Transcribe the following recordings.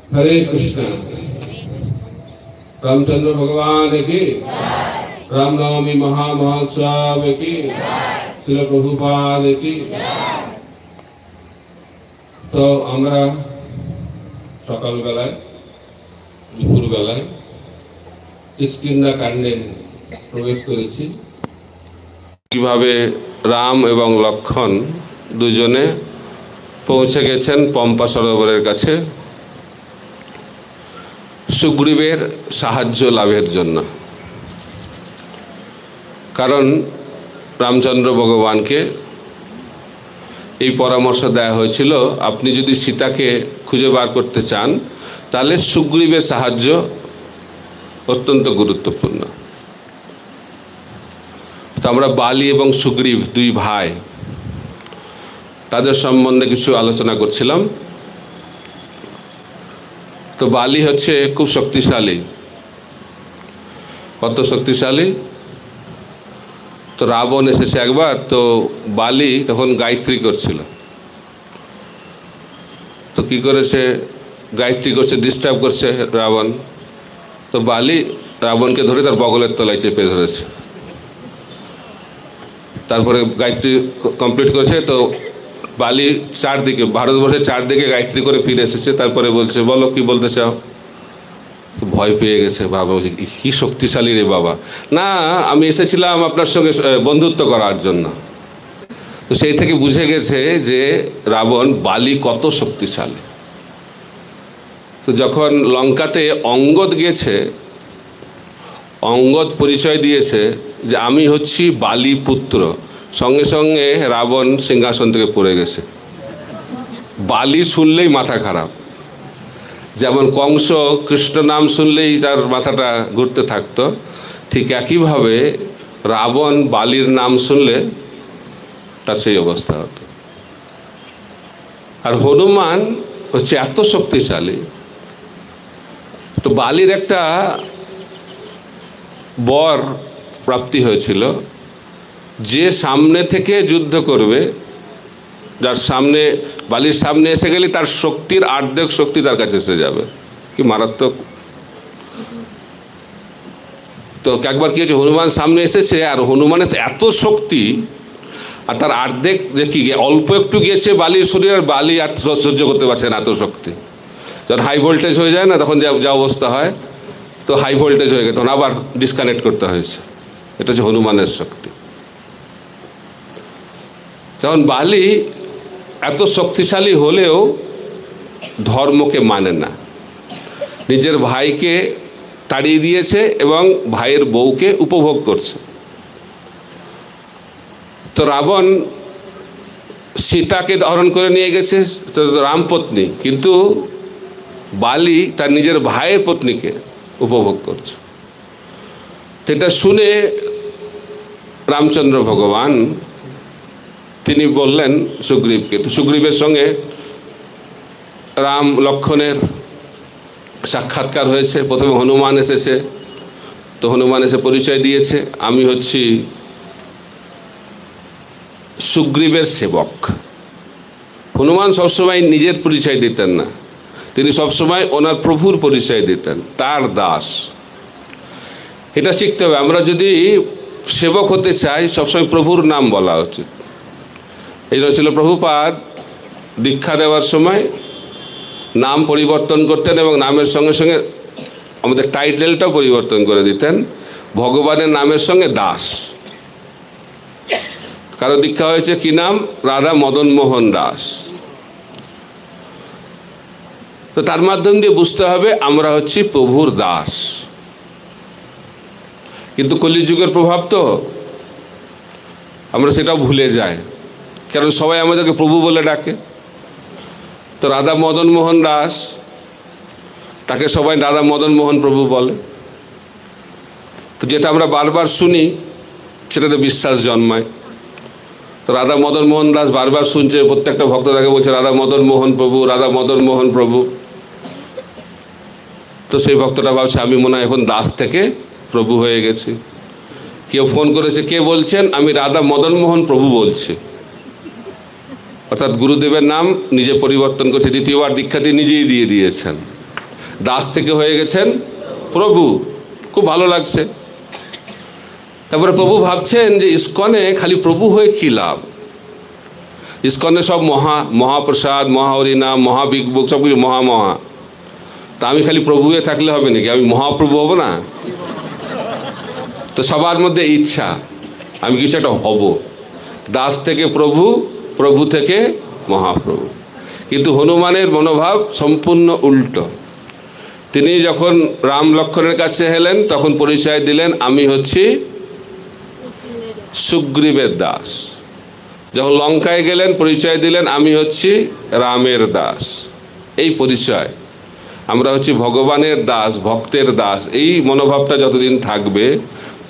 हरे कृष्णा। रामचंद्र भगवान की, रामनवमी महामहोत्सव की, श्रील प्रभुपाद की। तो আমরা সকালবেলায় দুপুরবেলায় কিষ্কিন্ধা কাণ্ডে প্রবেশ করেছি। কিভাবে রাম এবং লক্ষণ দুজনে পৌঁছে গেছেন পম্পা সরোবরের কাছে সুগ্রীবের সাহায্য লাভের জন্য। কারণ রামচন্দ্র ভগবানকে এই পরামর্শ দেওয়া হয়েছিল, আপনি যদি সীতাকে খুঁজে বার করতে চান তাহলে সুগ্রীবের সাহায্য অত্যন্ত গুরুত্বপূর্ণ। তো আমরা বালি এবং সুগ্রীব দুই ভাই, তাদের সম্বন্ধে কিছু আলোচনা করছিলাম। তো বালি হচ্ছে খুব শক্তিশালী। কত শক্তিশালী? তো রাবণ এসেছে একবার, তো বালি তখন গায়ত্রী করছিল। তো কি করেছে, গায়ত্রী করছে, ডিস্টার্ব করছে রাবণ। তো বালি রাবণকে ধরে তার বগলের তলায় চেপে ধরেছে। তারপরে গায়ত্রী কমপ্লিট করেছে। তো বালি চারদিকে, ভারতবর্ষের চারদিকে গায়ত্রী করে ফিরে এসেছে। তারপরে বলছে, বলো কি বলতে চাও? তো ভয় পেয়ে গেছে, বাবা কি শক্তিশালী রে বাবা। না, আমি এসেছিলাম আপনার সঙ্গে বন্ধুত্ব করার জন্য। তো সেই থেকে বুঝে গেছে যে রাবণ, বালি কত শক্তিশালী। তো যখন লঙ্কাতে অঙ্গদ গিয়েছে, অঙ্গদ পরিচয় দিয়েছে যে আমি হচ্ছি বালি পুত্র, সঙ্গে সঙ্গে রাবণ সিংহাসন থেকে পড়ে গেছে। বালি শুনলেই মাথা খারাপ। যেমন কংস কৃষ্ণ নাম শুনলেই তার মাথাটা ঘুরতে থাকতো, ঠিক একইভাবে রাবণ বালির নাম শুনলে তার সেই অবস্থা হতো। আর হনুমান হচ্ছে এত শক্তিশালী। তো বালির একটা বর প্রাপ্তি হয়েছিল, যে সামনে থেকে যুদ্ধ করবে, যার সামনে, বালির সামনে এসে গেলে তার শক্তির অর্ধেক শক্তি তার কাছে এসে যাবে। কি মারাত্মক! তো একবার কি হয়েছে, হনুমান সামনে এসেছে, আর হনুমানের তো এত শক্তি, আর তার অর্ধেক যে কি অল্প একটু গিয়েছে বালির শরীর, আর বালি আর সহ্য করতে পারছে না এত শক্তি। যখন হাই ভোল্টেজ হয়ে যায় না, তখন যা অবস্থা হয়। তো হাই ভোল্টেজ হয়ে গেছে, তখন আবার ডিসকানেক্ট করতে হয়েছে। এটা হচ্ছে হনুমানের শক্তি। তখন বালি এত শক্তিশালী হলেও ধর্মকে মানে না, নিজের ভাইকে তাড়িয়ে দিয়েছে এবং ভাইয়ের বউকে উপভোগ করছে। তো রাবণ সীতাকে হরণ করে নিয়ে গেছে, তো রামপত্নী, কিন্তু বালি তার নিজের ভাইয়ের পত্নীকে উপভোগ করছে। এটা শুনে রামচন্দ্র ভগবান তিনি বললেন সুগ্রীবকে। তো সুগ্রীবের সঙ্গে রাম লক্ষণের সাক্ষাৎকার হয়েছে। প্রথমে হনুমান এসেছে। তো হনুমান এসে পরিচয় দিয়েছে, আমি হচ্ছি সুগ্রীবের সেবক। হনুমান সবসময় নিজের পরিচয় দিতেন না, তিনি সবসময় ওনার প্রভুর পরিচয় দিতেন, তার দাস। এটা শিখতে হবে। আমরা যদি সেবক হতে চাই, সবসময় প্রভুর নাম বলা উচিত। এই ছিল প্রভুপাদ দীক্ষা দেওয়ার সময় নাম পরিবর্তন করতেন এবং নামের সঙ্গে সঙ্গে আমাদের টাইটেলটাও পরিবর্তন করে দিতেন, ভগবানের নামের সঙ্গে দাস। কারো দীক্ষা হয়েছে কি নাম? রাধা মদন মোহন দাস। তো তার মাধ্যম দিয়ে বুঝতে হবে আমরা হচ্ছি প্রভুর দাস। কিন্তু কলিযুগের প্রভাব তো আমরা সেটাও ভুলে যাই, কারণ সবাই আমাদেরকে প্রভু বলে ডাকে। তো রাধা মদন মোহন দাস, তাকে সবাই রাধা মদন মোহন প্রভু বলে। তো যেটা আমরা বারবার শুনি সেটাতে বিশ্বাস জন্মায়। তো রাধা মদন মোহন দাস বারবার শুনছে, প্রত্যেকটা ভক্ত তাকে বলছে রাধা মদন মোহন প্রভু, রাধা মদন মোহন প্রভু। তো সেই ভক্তটা ভাবছে আমি মনে হয় এখন দাস থেকে প্রভু হয়ে গেছি। কেউ ফোন করেছে, কে বলছেন? আমি রাধা মদন মোহন প্রভু বলছি। অর্থাৎ গুরুদেবের নাম নিজে পরিবর্তন করছে, দ্বিতীয়বার দীক্ষা দিয়ে নিজেই দিয়ে দিয়েছেন। দাস থেকে হয়ে গেছেন প্রভু। খুব ভালো লাগছে। তারপরে প্রভু ভাবছেন যে ইস্কনে খালি প্রভু হয়ে কী লাভ, ইস্কনে সব মহাপ্রসাদ, মহাহরিনাম, মহাবিগ বুক, সব কিছু মহা। তা আমি খালি প্রভু হয়ে থাকলে হবে নাকি? আমি মহাপ্রভু হব না? তো সবার মধ্যে ইচ্ছা আমি কিছু একটা হব, দাস থেকে প্রভু, প্রভু থেকে মহাপ্রভু। কিন্তু হনুমানের মনোভাব সম্পূর্ণ উল্টো। তিনি যখন রাম লক্ষ্মণের কাছে এলেন তখন পরিচয় দিলেন আমি হচ্ছি সুগ্রীবের দাস। যখন লঙ্কায় গেলেন পরিচয় দিলেন আমি হচ্ছি রামের দাস। এই পরিচয়, আমরা হচ্ছি ভগবানের দাস, ভক্তের দাস। এই মনোভাবটা যতদিন থাকবে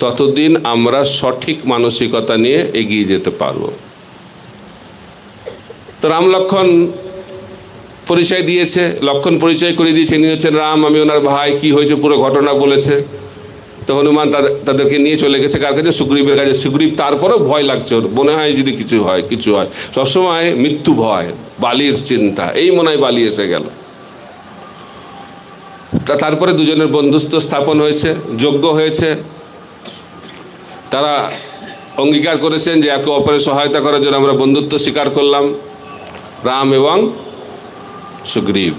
ততদিন আমরা সঠিক মানসিকতা নিয়ে এগিয়ে যেতে পারব। তো রাম লক্ষ্মণ পরিচয় দিয়েছে, লক্ষ্মণ পরিচয় করে দিয়েছে ইনি হচ্ছেন রাম, আমি ওনার ভাই, কি হয়েছে পুরো ঘটনা বলেছে। তো হনুমান তাদেরকে নিয়ে চলে গেছে কার কাছে? সুগ্রীবের কাছে। সুগ্রীব তারপরেও ভয় লাগছে, ওর মনে হয় যদি কিছু হয়। সবসময় মৃত্যু ভয়, বালির চিন্তা, এই মনে হয় বালি এসে গেল। তারপরে দুজনের বন্ধুত্ব স্থাপন হয়েছে, যজ্ঞ হয়েছে। তারা অঙ্গীকার করেছেন যে একে অপরের সহায়তা করার জন্য আমরা বন্ধুত্ব স্বীকার করলাম, রাম এবং সুগ্রীব।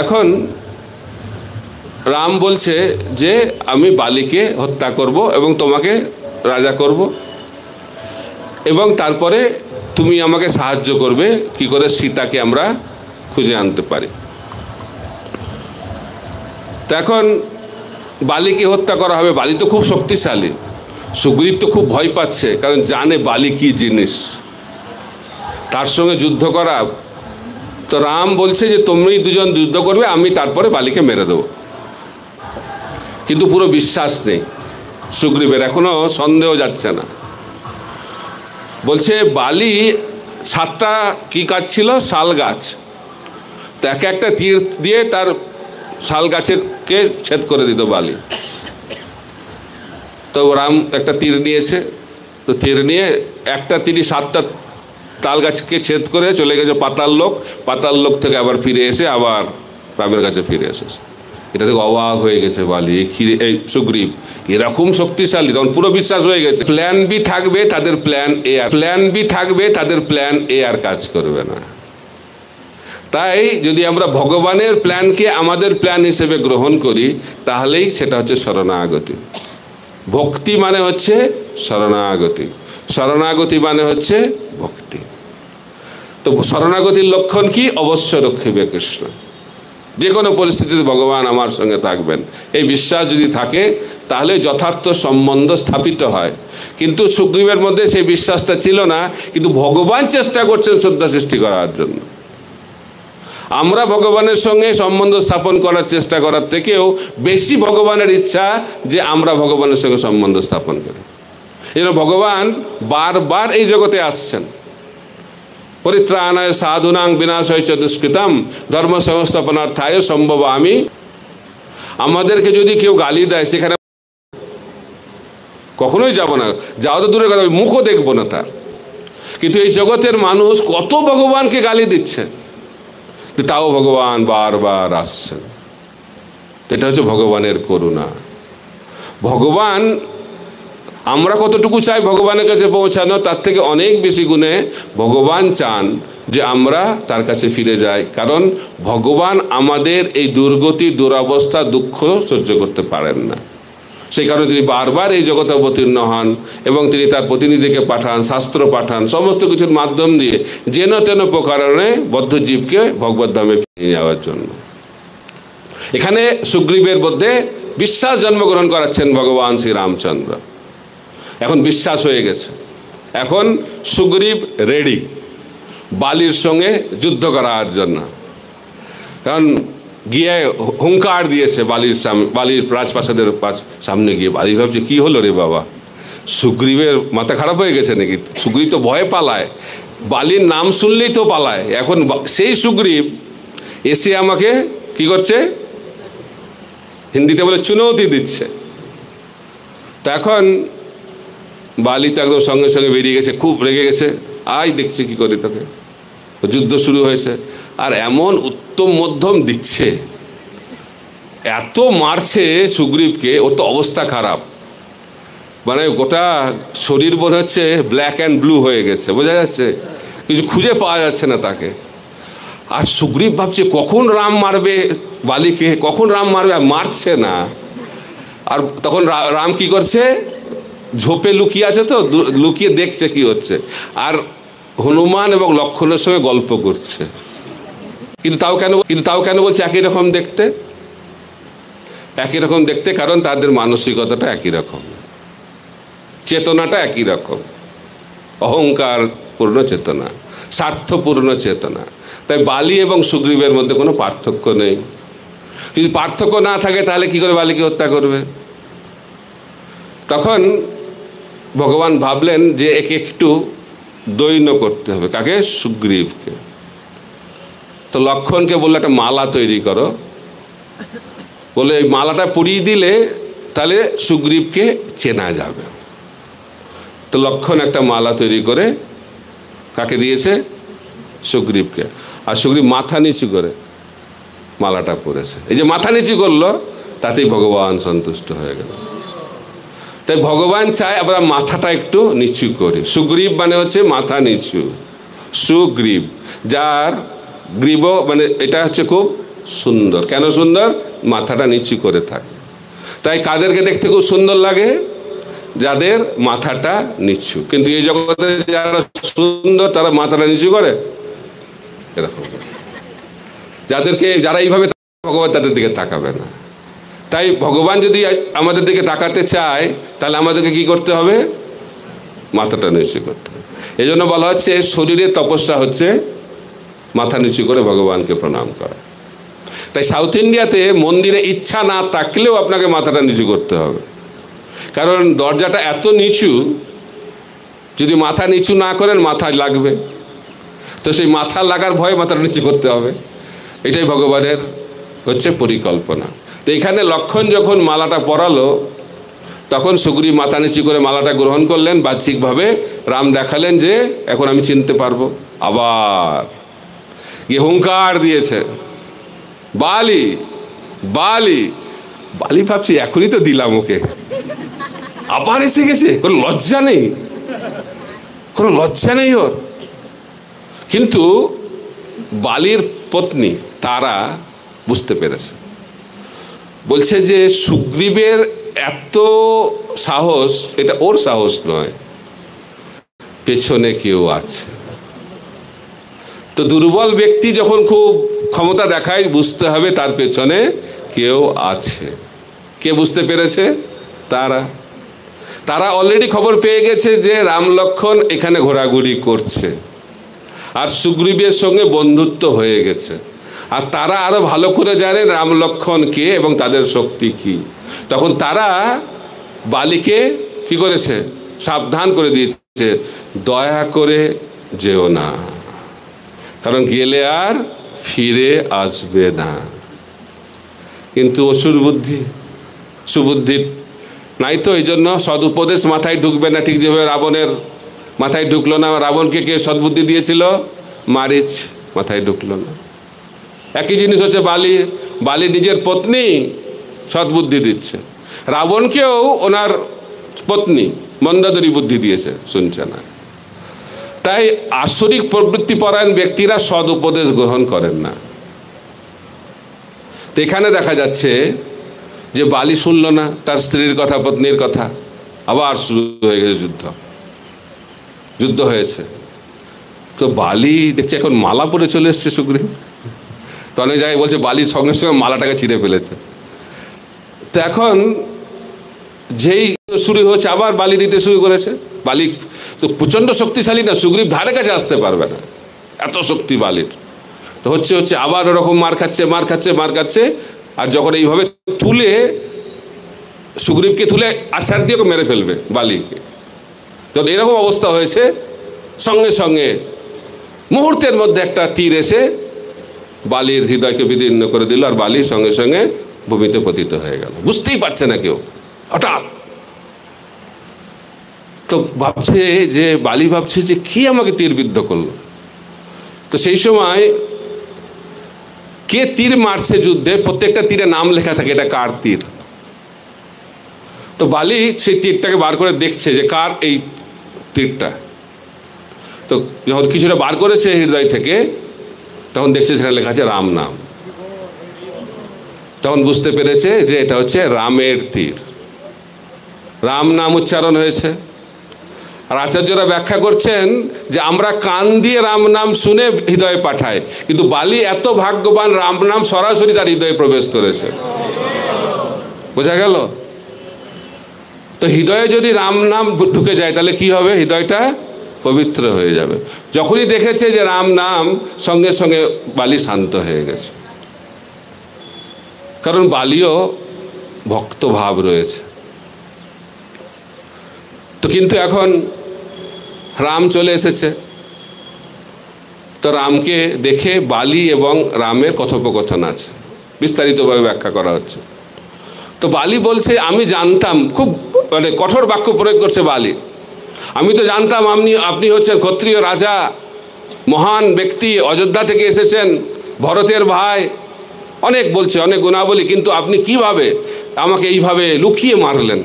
এখন রাম বলছে যে আমি বালিকে হত্যা করব এবং তোমাকে রাজা করব, এবং তারপরে তুমি আমাকে সাহায্য করবে কি করে সীতাকে আমরা খুঁজে আনতে পারি। তো এখন বালিকে হত্যা করা হবে। বালি তো খুব শক্তিশালী, সুগ্রীব তো খুব ভয় পাচ্ছে, কারণ জানে বালি কী জিনিস, তার সঙ্গে যুদ্ধ করা। তো রাম বলছে যে তুমি দুজন যুদ্ধ করবে, আমি তারপরে বালিকে মেরে দেবো। কিন্তু পুরো বিশ্বাস নেই সুগ্রীবের, এখনো সন্দেহ যাচ্ছে না। বলছে বালি 7টা কি গাছ ছিল? শাল গাছ। তো একটা তীর দিয়ে তার শাল গাছেরকে ছেদ করে দিত বালি। তো রাম একটা তীর নিয়েছে, তো তীর নিয়ে একটা তীরই 7টা তাল গাছকে ছেদ করে চলে গেছে পাতাল লোক। পাতাল লোক থেকে আবার ফিরে এসে আবার রামের কাছে ফিরে এসেছে। এটা থেকে অবাক হয়ে গেছে বালি, এই সুগ্রীব এরকম শক্তিশালী, তখন পুরো বিশ্বাস হয়ে গেছে। প্ল্যান বি থাকবে তাদের প্ল্যান এ, আর প্ল্যান বি থাকবে তাদের প্ল্যান এ আর কাজ করবে না। তাই যদি আমরা ভগবানের প্ল্যানকে আমাদের প্ল্যান হিসেবে গ্রহণ করি তাহলেই সেটা হচ্ছে শরণাগতি। ভক্তি মানে হচ্ছে শরণাগতি, শরণাগতি মানে হচ্ছে ভক্তি। তো শরণাগতির লক্ষণ কি? অবশ্য রক্ষিবে কৃষ্ণ। যে কোনো পরিস্থিতিতে ভগবান আমার সঙ্গে থাকবেন, এই বিশ্বাস যদি থাকে তাহলে যথার্থ সম্বন্ধ স্থাপিত হয়। কিন্তু সুগ্রীবের মধ্যে সেই বিশ্বাসটা ছিল না, কিন্তু ভগবান চেষ্টা করছেন শ্রদ্ধা সৃষ্টি করার জন্য। আমরা ভগবানের সঙ্গে সম্বন্ধ স্থাপন করার চেষ্টা করার থেকেও বেশি ভগবানের ইচ্ছা যে আমরা ভগবানের সঙ্গে সম্বন্ধ স্থাপন করি। এই জন্য ভগবান বারবার এই জগতে আসছেন। পরিত্রাণায় সাধুনাং বিনাশায় চ দুষ্কৃতম ধর্ম সংস্থাপনার্থায় সম্ভবামি। আমাদেরকে যদি কেউ গালি দেয় সেখানে কখনোই যাব না, যাওয়া তো দূরের কথা, মুখও দেখবো না তার। কিন্তু এই জগতের মানুষ কত ভগবানকে গালি দিচ্ছে, তাও ভগবান বারবার আসছেন। এটা হচ্ছে ভগবানের করুণা। ভগবান, আমরা কতটুকু চাই ভগবানের কাছে পৌঁছানো, তার থেকে অনেক বেশি গুণে ভগবান চান যে আমরা তার কাছে ফিরে যাই। কারণ ভগবান আমাদের এই দুর্গতি, দুরবস্থা, দুঃখ সহ্য করতে পারেন না। সেই কারণে তিনি বারবার এই জগতে অবতীর্ণ হন এবং তিনি তার প্রতিনিধিকে পাঠান, শাস্ত্র পাঠান, সমস্ত কিছুর মাধ্যম দিয়ে যেন তেন প্রকারণে বদ্ধজীবকে ভগবত ধামে ফিরিয়ে যাওয়ার জন্য। এখানে সুগ্রীবের মধ্যে বিশ্বাস জন্মগ্রহণ করাচ্ছেন ভগবান শ্রী রামচন্দ্র। এখন বিশ্বাস হয়ে গেছে, এখন সুগ্রীব রেডি বালির সঙ্গে যুদ্ধ করার জন্য। কারণ গিয়ে হুঙ্কার দিয়েছে বালির রাজপ্রাসাদের সামনে গিয়ে। বালি ভাবছে কি হলো রে বাবা, সুগ্রীবের মাথা খারাপ হয়ে গেছে নাকি? সুগ্রীব তো ভয়ে পালায়, বালির নাম শুনলেই তো পালায়। এখন সেই সুগ্রীব এসে আমাকে কি করছে, হিন্দিতে বলে চুনৌতি দিচ্ছে। তো এখন বালি তো একদম সঙ্গে সঙ্গে বেরিয়ে গেছে, খুব রেগে গেছে। আয় দেখছি কি করি তোকে। যুদ্ধ শুরু হয়েছে, আর এমন উত্তম মধ্যম দিচ্ছে, এত মারছে সুগ্রীবকে, ওর তো অবস্থা খারাপ, মানে গোটা শরীর মনে হচ্ছে ব্ল্যাক অ্যান্ড ব্লু হয়ে গেছে, বোঝা যাচ্ছে, কিছু খুঁজে পাওয়া যাচ্ছে না তাকে। আর সুগ্রীব ভাবছে কখন রাম মারবে বালিকে, কখন রাম মারবে, আর মারছে না। আর তখন রাম কি করছে, ঝোপে লুকিয়ে আছে, তো লুকিয়ে দেখছে কি হচ্ছে, আর হনুমান এবং লক্ষ্মণের সঙ্গে গল্প করছে। কিন্তু তাও কেন বলছে একই রকম দেখতে, একই রকম দেখতে, কারণ তাদের মানসিকতাটা একই রকম, চেতনাটা একই রকম, অহংকার পূর্ণ চেতনা, স্বার্থপূর্ণ চেতনা। তাই বালি এবং সুগ্রীবের মধ্যে কোনো পার্থক্য নেই। যদি পার্থক্য না থাকে তাহলে কি করে বালিকে হত্যা করবে? তখন ভগবান ভাবলেন যে একে একটু দৈন্য করতে হবে। কাকে? সুগ্রীবকে। তো লক্ষ্মণকে বললো একটা মালা তৈরি করো, বলে এই মালাটা পরিয়ে দিলে তাহলে সুগ্রীবকে চেনা যাবে। তো লক্ষ্মণ একটা মালা তৈরি করে কাকে দিয়েছে? সুগ্রীবকে। আর সুগ্রীব মাথা নিচু করে মালাটা পরেছে। এই যে মাথা নিচু করলো, তাতেই ভগবান সন্তুষ্ট হয়ে গেল। তাই ভগবান চায় আমরা মাথাটা একটু নিচু করি। সুগ্রীব মানে হচ্ছে মাথা নিচু, সুগ্রীব, যার গ্রীব মানে এটা হচ্ছে খুব সুন্দর। কেন সুন্দর? মাথাটা নিচু করে থাকে। তাই কাদেরকে দেখতে খুব সুন্দর লাগে? যাদের মাথাটা নিচু। কিন্তু এই জগতে যারা সুন্দর তারা মাথাটা নিচু করে এরকম, যারা এইভাবে ভগবান তাদের দিকে তাকাবে না। তাই ভগবান যদি আমাদের দিকে তাকাতে চায় তাহলে আমাদেরকে কি করতে হবে? মাথাটা নিচু করতে হবে। এই জন্য বলা হচ্ছে শরীরের তপস্যা হচ্ছে মাথা নিচু করে ভগবানকে প্রণাম করা। তাই সাউথ ইন্ডিয়াতে মন্দিরে ইচ্ছা না থাকলেও আপনাকে মাথাটা নিচু করতে হবে, কারণ দরজাটা এত নিচু, যদি মাথা নিচু না করেন মাথায় লাগবে, তো সেই মাথা লাগার ভয়ে মাথাটা নিচু করতে হবে। এটাই ভগবানের হচ্ছে পরিকল্পনা। তো এখানে লক্ষ্মণ যখন মালাটা পরালো, তখন সুগ্রীব মাথা নিচু করে মালাটা গ্রহণ করলেন। বাহ্যিকভাবে রাম দেখালেন যে এখন আমি চিনতে পারবো। আবার গিয়ে হুঙ্কার দিয়েছে, বালি বালি বালি। ভাবছি এখনই তো দিলাম ওকে, আবার এসে গেছে, কোনো লজ্জা নেই, কোনো লজ্জা নেই ওর। কিন্তু বালির পত্নী তারা বুঝতে পেরেছে, বলছে যে সুগ্রীবের এত সাহস, এটা ওর সাহস নয়, পেছনে কেউ আছে। তো দুর্বল ব্যক্তি যখন খুব ক্ষমতা দেখায়, বুঝতে হবে তার পেছনে কেউ আছে। কে বুঝতে পেরেছে? তারা অলরেডি খবর পেয়ে গেছে যে রাম লক্ষ্মণ এখানে ঘোরাঘুরি করছে, আর সুগ্রীবের সঙ্গে বন্ধুত্ব হয়ে গেছে। আর তারা আরো ভালো করে জানে রাম লক্ষ্মণ কে এবং তাদের শক্তি কি। তখন তারা বালিকে কি করেছে? সাবধান করে দিয়েছে, দয়া করে যেও না, কারণ গেলে আর ফিরে আসবে না। কিন্তু অসুর বুদ্ধি, সুবুদ্ধি নাই তো, এই জন্য সদুপদেশ মাথায় ঢুকবে না। ঠিক যেভাবে রাবণের মাথায় ঢুকলো না, রাবণকে কে সদ্বুদ্ধি দিয়েছিল? মারিচ, মাথায় ঢুকলো না। একই জিনিস হচ্ছে বালি নিজের পত্নী সদ্বুদ্ধি দিচ্ছে, রাবণকেও ওনার পত্নী মন্দাদরী বুদ্ধি দিয়েছে, শুনছে না। তাই আসরিক প্রবৃত্তি পরায়ণ ব্যক্তিরা সদ উপদেশ গ্রহণ করেন না। তো এখানে দেখা যাচ্ছে যে বালি শুনল না তার স্ত্রীর কথা, পত্নীর কথা, আবার শুরু হয়ে গেছে যুদ্ধ হয়েছে। তো বালি দেখছে এখন মালা পরে চলে এসছে সুগ্রীব। তো অনেক জায়গায় বলছে বালির সঙ্গে সঙ্গে মালাটাকে ছিঁড়ে ফেলেছে। তো এখন যেই শুরু হয়েছে আবার বালি দিতে শুরু করেছে। বালি তো প্রচণ্ড শক্তিশালী না, সুগ্রীব ধারে কাছে আসতে পারবে না, এত শক্তি বালির। তো হচ্ছে আবার ওরকম মার খাচ্ছে। আর যখন এইভাবে তুলে সুগ্রীবকে তুলে আছাড় দিয়ে মেরে ফেলবে বালিকে, যখন এরকম অবস্থা হয়েছে, সঙ্গে সঙ্গে মুহূর্তের মধ্যে একটা তীর এসে বালির হৃদয়কে বিদীর্ণ করে দিল, আর বালি সঙ্গে সঙ্গে ভূমিতে পতিত হয়ে গেল। বুঝতেই পারছে না কেউ, হঠাৎ। তো বালি ভাবছে যে কি আমাকে তীরবিদ্ধ করলো। তো সেই সময় কে তীর মারছে যুদ্ধে, প্রত্যেকটা তীরে নাম লেখা থাকে এটা কার তীর। তো বালি সেই তীরটাকে বার করে দেখছে যে কার এই তীরটা। তো যখন কিছুটা বার করেছে হৃদয় থেকে, তখন দেখছে সেখানে লেখা আছে রাম নাম। তখন বুঝতে পেরেছে যে এটা হচ্ছে রামের তীর, রাম নাম উচ্চারণ হয়েছে। আর আচার্যরা ব্যাখ্যা করছেন যে আমরা কান দিয়ে রাম নাম শুনে হৃদয়ে পাঠাই, কিন্তু বালি এত ভাগ্যবান, রাম নাম সরাসরি তার হৃদয়ে প্রবেশ করেছে। বোঝা গেল? তো হৃদয়ে যদি রাম নাম ঢুকে যায় তাহলে কি হবে? হৃদয়টা পবিত্র হয়ে যাবে। যখনই দেখেছে যে রাম নাম, সঙ্গে সঙ্গে বালি শান্ত হয়ে গেছে, কারণ বালিও ভক্তভাব রয়েছে। তো কিন্তু এখন রাম চলে এসেছে, তো রামকে দেখে বালি এবং রামের কথোপকথন আছে, বিস্তারিতভাবে ব্যাখ্যা করা হচ্ছে। তো বালি বলছে আমি জানতাম, খুব মানে কঠোর বাক্য প্রয়োগ করছে বালি, আমি তো জানতাম আপনি হচ্ছেন ক্ষত্রিয় রাজা, মহান ব্যক্তি, অযোধ্যা থেকে এসেছেন, ভরতের ভাই, অনেক বলছে, অনেক গুণাবলী, কিন্তু আপনি কিভাবে আমাকে এইভাবে লুকিয়ে মারলেন?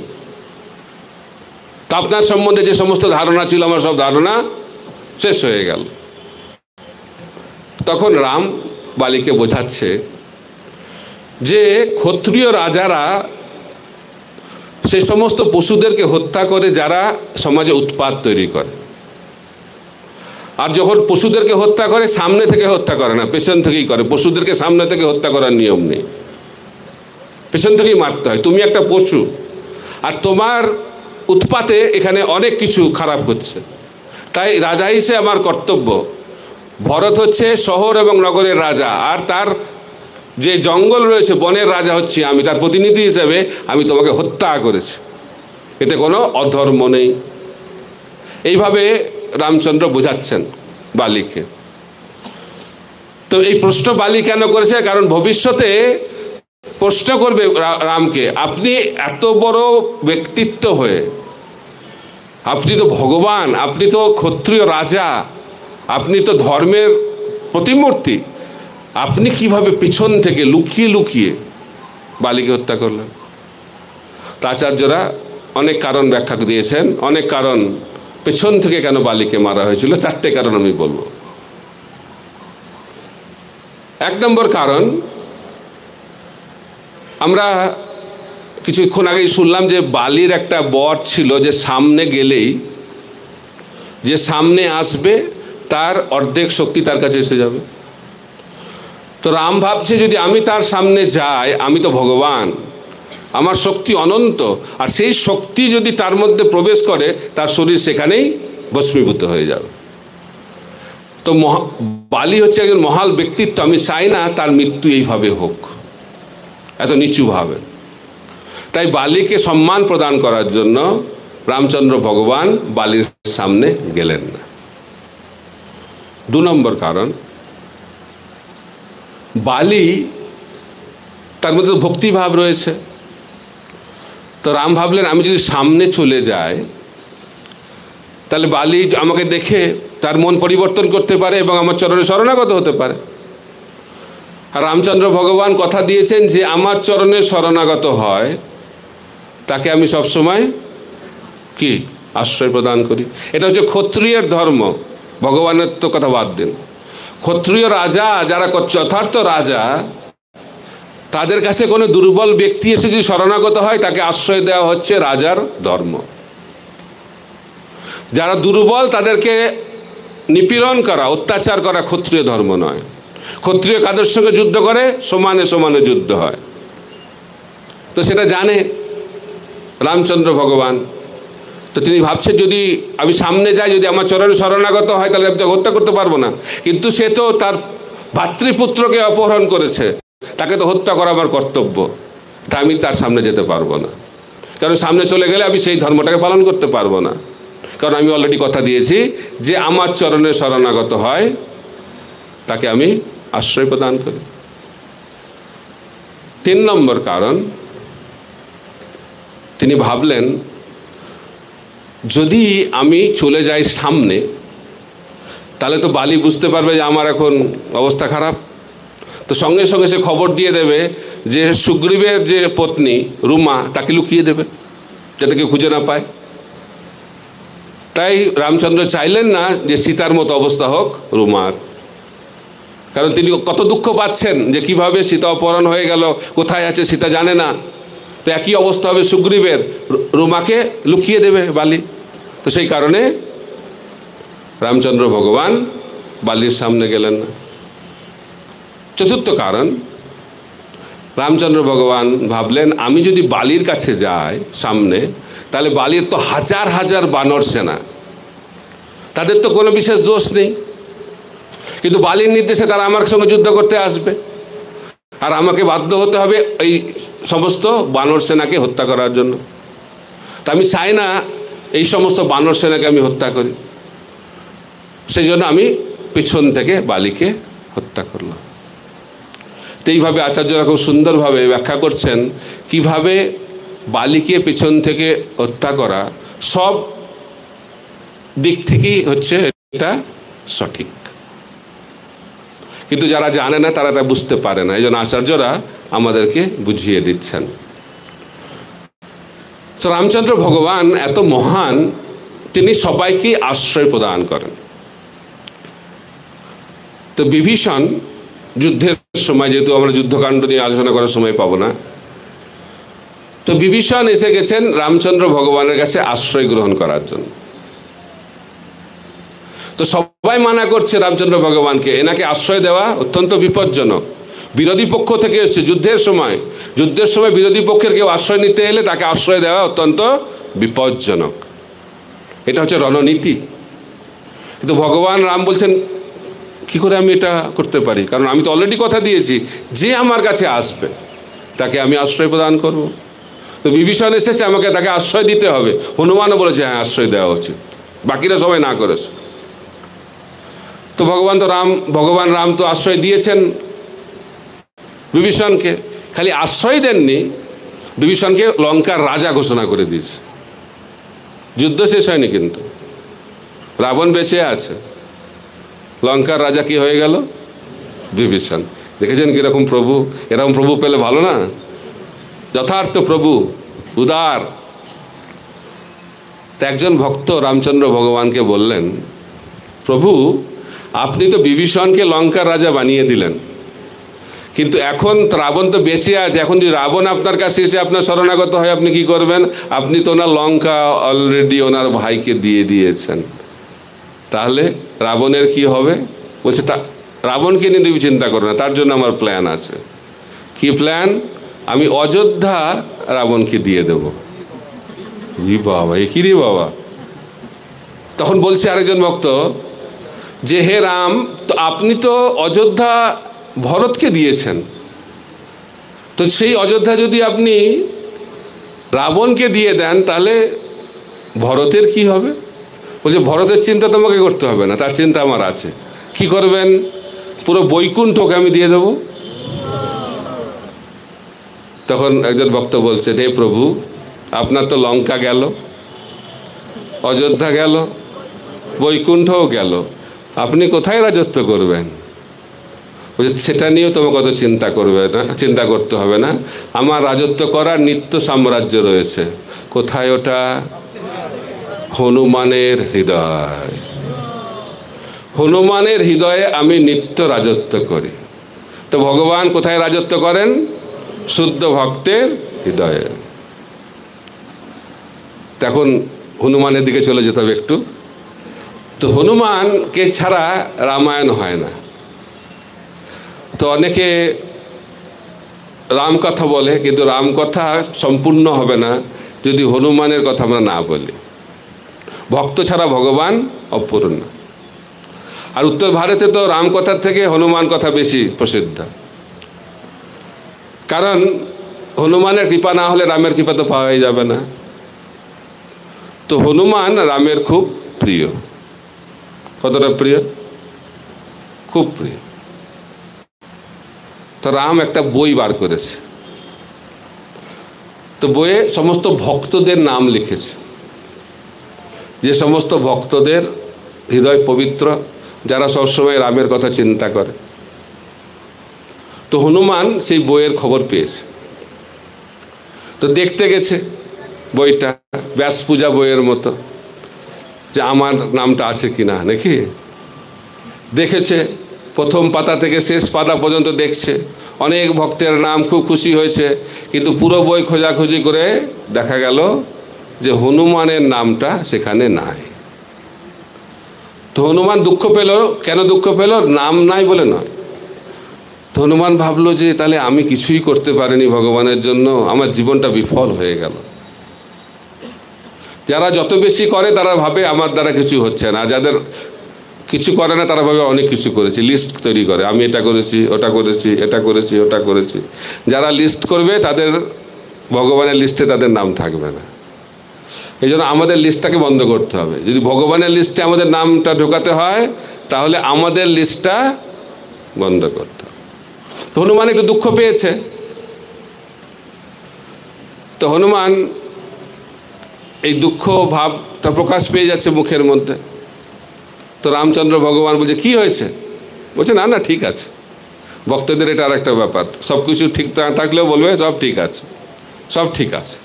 তা আপনার সম্বন্ধে যে সমস্ত ধারণা ছিল আমার সব ধারণা শেষ হয়ে গেল। তখন রাম বালিকে বোঝাচ্ছে যে ক্ষত্রিয় রাজারা সেই সমস্ত পশুদেরকে হত্যা করে যারা সমাজে উৎপাত তৈরি করে। আর যখন পশুদেরকে হত্যা করে সামনে থেকে হত্যা করে না, পেছন থেকেই করে। পশুদেরকে সামনে থেকে হত্যা করার নিয়ম নেই, পেছন থেকেই মারতে হয়। তুমি একটা পশু, আর তোমার উৎপাতে এখানে অনেক কিছু খারাপ হচ্ছে, তাই রাজা হিসেবে আমার কর্তব্য। ভরত হচ্ছে শহর এবং নগরের রাজা, আর তার যে জঙ্গল রয়েছে বনের রাজা হচ্ছি আমি, তার প্রতিনিধি হিসেবে আমি তোমাকে হত্যা করেছি, এতে কোনো অধর্ম নেই। এইভাবে রামচন্দ্র বোঝাচ্ছেন বালিকে। তো এই প্রশ্ন বালি কেন করেছে? কারণ ভবিষ্যতে প্রশ্ন করবে রামকে, আপনি এত বড় ব্যক্তিত্ব হয়ে, আপনি তো ভগবান, আপনি তো ক্ষত্রিয় রাজা, আপনি তো ধর্মের প্রতিমূর্তি, আপনি কিভাবে পিছন থেকে লুকিয়ে লুকিয়ে বালিকে হত্যা করলেন? আচার্যরা অনেক কারণ ব্যাখ্যা দিয়েছেন, অনেক কারণ পেছন থেকে কেন বালিকে মারা হয়েছিল, 4টে কারণ আমি বলবো। 1 নম্বর কারণ, আমরা কিছুক্ষণ আগেই শুনলাম যে বালির একটা বর ছিল যে সামনে গেলেই, যে সামনে আসবে তার অর্ধেক শক্তি তার কাছে এসে যাবে। তো রাম ভাবছে যদি আমি তার সামনে যাই, আমি তো ভগবান, আমার শক্তি অনন্ত, আর সেই শক্তি যদি তার মধ্যে প্রবেশ করে তার শরীর সেখানেই ভস্মীভূত হয়ে যাবে। তো বালি হচ্ছে একজন মহান ব্যক্তিত্ব, আমি চাই না তার মৃত্যু এইভাবে হোক, এত নিচুভাবে। তাই বালিকে সম্মান প্রদান করার জন্য রামচন্দ্র ভগবান বালির সামনে গেলেন না। 2 নম্বর কারণ, বালি তার মধ্যে ভক্তিভাব রয়েছে। তো রাম ভাবলেন আমি যদি সামনে চলে যাই তাহলে বালি আমাকে দেখে তার মন পরিবর্তন করতে পারে এবং আমার চরণে শরণাগত হতে পারে। আর রামচন্দ্র ভগবান কথা দিয়েছেন যে আমার চরণে শরণাগত হয় তাকে আমি সবসময় কি আশ্রয় প্রদান করি। এটা হচ্ছে ক্ষত্রিয়ের ধর্ম। ভগবানের তো কথা বাদ দিন, ক্ষত্রিয় রাজা যারা যথার্থ রাজা, তাদের কাছে কোনো দুর্বল ব্যক্তি এসে যদি শরণাগত হয় তাকে আশ্রয় দেওয়া হচ্ছে রাজার ধর্ম। যারা দুর্বল তাদেরকে নিপীড়ন করা, অত্যাচার করা ক্ষত্রিয় ধর্ম নয়। ক্ষত্রিয় কাদের সঙ্গে যুদ্ধ করে? সমানে সমানে যুদ্ধ হয়। তো সেটা জানে রামচন্দ্র ভগবান। তো তিনি ভাবছেন যদি আমি সামনে যাই, যদি আমার চরণে শরণাগত হয় তাহলে আমি তো হত্যা করতে পারবো না, কিন্তু সে তো তার ভাতৃপুত্রকে অপহরণ করেছে, তাকে তো হত্যা করা আমার কর্তব্য, তা আমি তার সামনে যেতে পারবো না। কারণ সামনে চলে গেলে আমি সেই ধর্মটাকে পালন করতে পারবো না, কারণ আমি অলরেডি কথা দিয়েছি যে আমার চরণে শরণাগত হয় তাকে আমি আশ্রয় প্রদান করি। 3 নম্বর কারণ, তিনি ভাবলেন যদি আমি চলে যাই সামনে তাহলে তো বালি বুঝতে পারবে যে আমার এখন অবস্থা খারাপ, তো সঙ্গে সঙ্গে সে খবর দিয়ে দেবে যে সুগ্রীবের যে পত্নী রুমা তাকে লুকিয়ে দেবে যাতে কেউ খুঁজে না পায়। তাই রামচন্দ্র চাইলেন না যে সীতার মতো অবস্থা হোক রুমার, কারণ তিনি কত দুঃখ পাচ্ছেন যে কিভাবে সীতা অপহরণ হয়ে গেল, কোথায় আছে সীতা জানে না। তো একই অবস্থা হবে সুগ্রীবের, রুমাকে লুকিয়ে দেবে বালি। তো সেই কারণে রামচন্দ্র ভগবান বালির সামনে গেলেন না। চতুর্থ কারণ, রামচন্দ্র ভগবান ভাবলেন আমি যদি বালির কাছে যাই সামনে, তাহলে বালির তো হাজার হাজার বানর সেনা, তাদের তো কোনো বিশেষ দোষ নেই, কিন্তু বালির নির্দেশে তারা আমার সঙ্গে যুদ্ধ করতে আসবে, আর আমাকে বাধ্য হতে হবে এই সমস্ত বানর সেনাকে হত্যা করার জন্য। তা আমি চাই না এই সমস্ত বানর সেনাকে আমি হত্যা করি, সেই জন্য আমি পিছন থেকে বালিকে হত্যা করলাম। তো এইভাবে আচার্যরা খুব সুন্দরভাবে ব্যাখ্যা করছেন কিভাবে বালিকে পেছন থেকে হত্যা করা সব দিক থেকেই হচ্ছে এটা সঠিক, কিন্তু যারা জানে না তারা এটা বুঝতে পারে না, এই জন্য আচার্যরা আমাদেরকে বুঝিয়ে দিচ্ছেন। তো রামচন্দ্র ভগবান এত মহান, তিনি সবাইকে আশ্রয় প্রদান করেন। তো বিভীষণ যুদ্ধের সময়, যেহেতু আমরা যুদ্ধকাণ্ড নিয়ে আলোচনা করার সময় পাবো না, তো বিভীষণ এসে গেছেন রামচন্দ্র ভগবানের কাছে আশ্রয় গ্রহণ করার জন্য। তো সবাই মানা করছে রামচন্দ্র ভগবানকে, এনাকে আশ্রয় দেওয়া অত্যন্ত বিপজ্জনক, বিরোধী পক্ষ থেকে এসছে যুদ্ধের সময় বিরোধী পক্ষের কেউ আশ্রয় নিতে এলে তাকে আশ্রয় দেওয়া অত্যন্ত বিপজ্জনক, এটা হচ্ছে রণনীতি। কিন্তু ভগবান রাম বলছেন কি করে আমি এটা করতে পারি, কারণ আমি তো অলরেডি কথা দিয়েছি যে আমার কাছে আসবে তাকে আমি আশ্রয় প্রদান করব। তো বিভীষণ এসেছে, আমাকে তাকে আশ্রয় দিতে হবে। হনুমানও বলেছে হ্যাঁ আশ্রয় দেওয়া উচিত, বাকিরা সবাই না করেছে। তো ভগবান রাম তো আশ্রয় দিয়েছেন বিভীষণকে, খালি আশ্রয় দেননি, বিভীষণকে লঙ্কার রাজা ঘোষণা করে দিয়েছে। যুদ্ধ শেষ হয়নি, কিন্তু রাবণ বেঁচে আছে, লঙ্কার রাজা কি হয়ে গেল? বিভীষণ। দেখেছেন কিরকম প্রভু, এরকম প্রভু পেলে ভালো না? যথার্থ প্রভু, উদার। তা একজন ভক্ত রামচন্দ্র ভগবানকে বললেন, প্রভু আপনি তো বিভীষণকে লঙ্কার রাজা বানিয়ে দিলেন, কিন্তু এখন রাবণ তো বেঁচে আছে, এখন যদি রাবণ আপনার কাছে এসে আপনার শরণাগত হয় আপনি কি করবেন? আপনি তো ওনার লঙ্কা অলরেডি ওনার ভাইকে দিয়ে দিয়েছেন, তাহলে রাবণের কি হবে? বলছে তা রাবণকে নিয়ে তুমি চিন্তা করো না, তার জন্য আমার প্ল্যান আছে। কি প্ল্যান? আমি অযোধ্যা রাবণকে দিয়ে দেব। বাবা, এ কি রে বাবা! তখন বলছে আরেকজন ভক্ত যে হে রাম, তো আপনি তো অযোধ্যা ভরতকে দিয়েছেন, তো সেই অযোধ্যা যদি আপনি রাবণকে দিয়ে দেন তাহলে ভরতের কি হবে? বলছে ভরতের চিন্তা তোমাকে করতে হবে না, তার চিন্তা আমার আছে। কি করবেন? পুরো বৈকুণ্ঠকে আমি দিয়ে দেব। তখন একজন ভক্ত বলছে, হে প্রভু আপনার তো লঙ্কা গেল, অযোধ্যা গেল, বৈকুণ্ঠও গেল, আপনি কোথায় রাজত্ব করবেন? বলছে সেটা নিয়েও তোমাকে কত চিন্তা করতে হবে না, আমার রাজত্ব করার নিত্য সাম্রাজ্য রয়েছে। কোথায় ওটা? হনুমানের হৃদয়। হনুমানের হৃদয়ে আমি নিত্য রাজত্ব করি। তো ভগবান কোথায় রাজত্ব করেন? শুদ্ধ ভক্তের হৃদয়ে। তখন হনুমানের দিকে চলে যেতে হবে একটু। তো হনুমানকে ছাড়া রামায়ণ হয় না। তো অনেকে রামকথা বলে, কিন্তু রামকথা সম্পূর্ণ হবে না যদি হনুমানের কথা আমরা না বলি। ভক্ত ছাড়া ভগবান অপূর্ণ। আর উত্তর ভারতে তো রামকথার থেকে হনুমান কথা বেশি প্রসিদ্ধ, কারণ হনুমানের কৃপা না হলে রামের কৃপা তো পাওয়াই যাবে না। তো হনুমান রামের খুব প্রিয়। কতটা প্রিয়? খুব প্রিয়। তো রাম একটা বই বার করেছে, তো বইয়ে সমস্ত ভক্তদের নাম লিখেছে, যে সমস্ত ভক্তদের হৃদয় পবিত্র, যারা সবসময় রামের কথা চিন্তা করে। তো হনুমান সেই বইয়ের খবর পেয়েছে, তো দেখতে গেছে বইটা, ব্যাস পূজা বইয়ের মতো, যে আমার নামটা আছে কিনা নাকি। দেখেছে, প্রথম পাতা থেকে শেষ পাতা পর্যন্ত দেখছে, অনেক ভক্তের নাম, খুব খুশি হয়েছে। কিন্তু পুরো বই খোঁজাখুঁজি করে দেখা গেল যে হনুমানের নামটা সেখানে নাই। তো হনুমান দুঃখ পেল। কেন দুঃখ পেল? নাম নাই বলে নয়। তো হনুমান ভাবলো যে তাহলে আমি কিছুই করতে পারিনি ভগবানের জন্য, আমার জীবনটা বিফল হয়ে গেল। যারা যত বেশি করে তারা ভাবে আমার দ্বারা কিছু হচ্ছে না, যাদের কিছু করে না তারা ভাবে অনেক কিছু করেছি, লিস্ট তৈরি করে, আমি এটা করেছি, ওটা করেছি, এটা করেছি, ওটা করেছি। যারা লিস্ট করবে তাদের ভগবানের লিস্টে তাদের নাম থাকবে না। এই জন্য আমাদের লিস্টটাকে বন্ধ করতে হবে। যদি ভগবানের লিস্টে আমাদের নামটা ঢোকাতে হয় তাহলে আমাদের লিস্টটা বন্ধ করতে হবে। তো হনুমান একটু দুঃখ পেয়েছে। তো হনুমান এই দুঃখ ভাবটা প্রকাশ পেয়ে যাচ্ছে মুখের মধ্যে। তো রামচন্দ্র ভগবান বলছে কি হয়েছে? বলছে না না ঠিক আছে। ভক্তদের এটা আর একটা ব্যাপার, সব কিছু ঠিক থাকলেও বলবে সব ঠিক আছে, সব ঠিক আছে।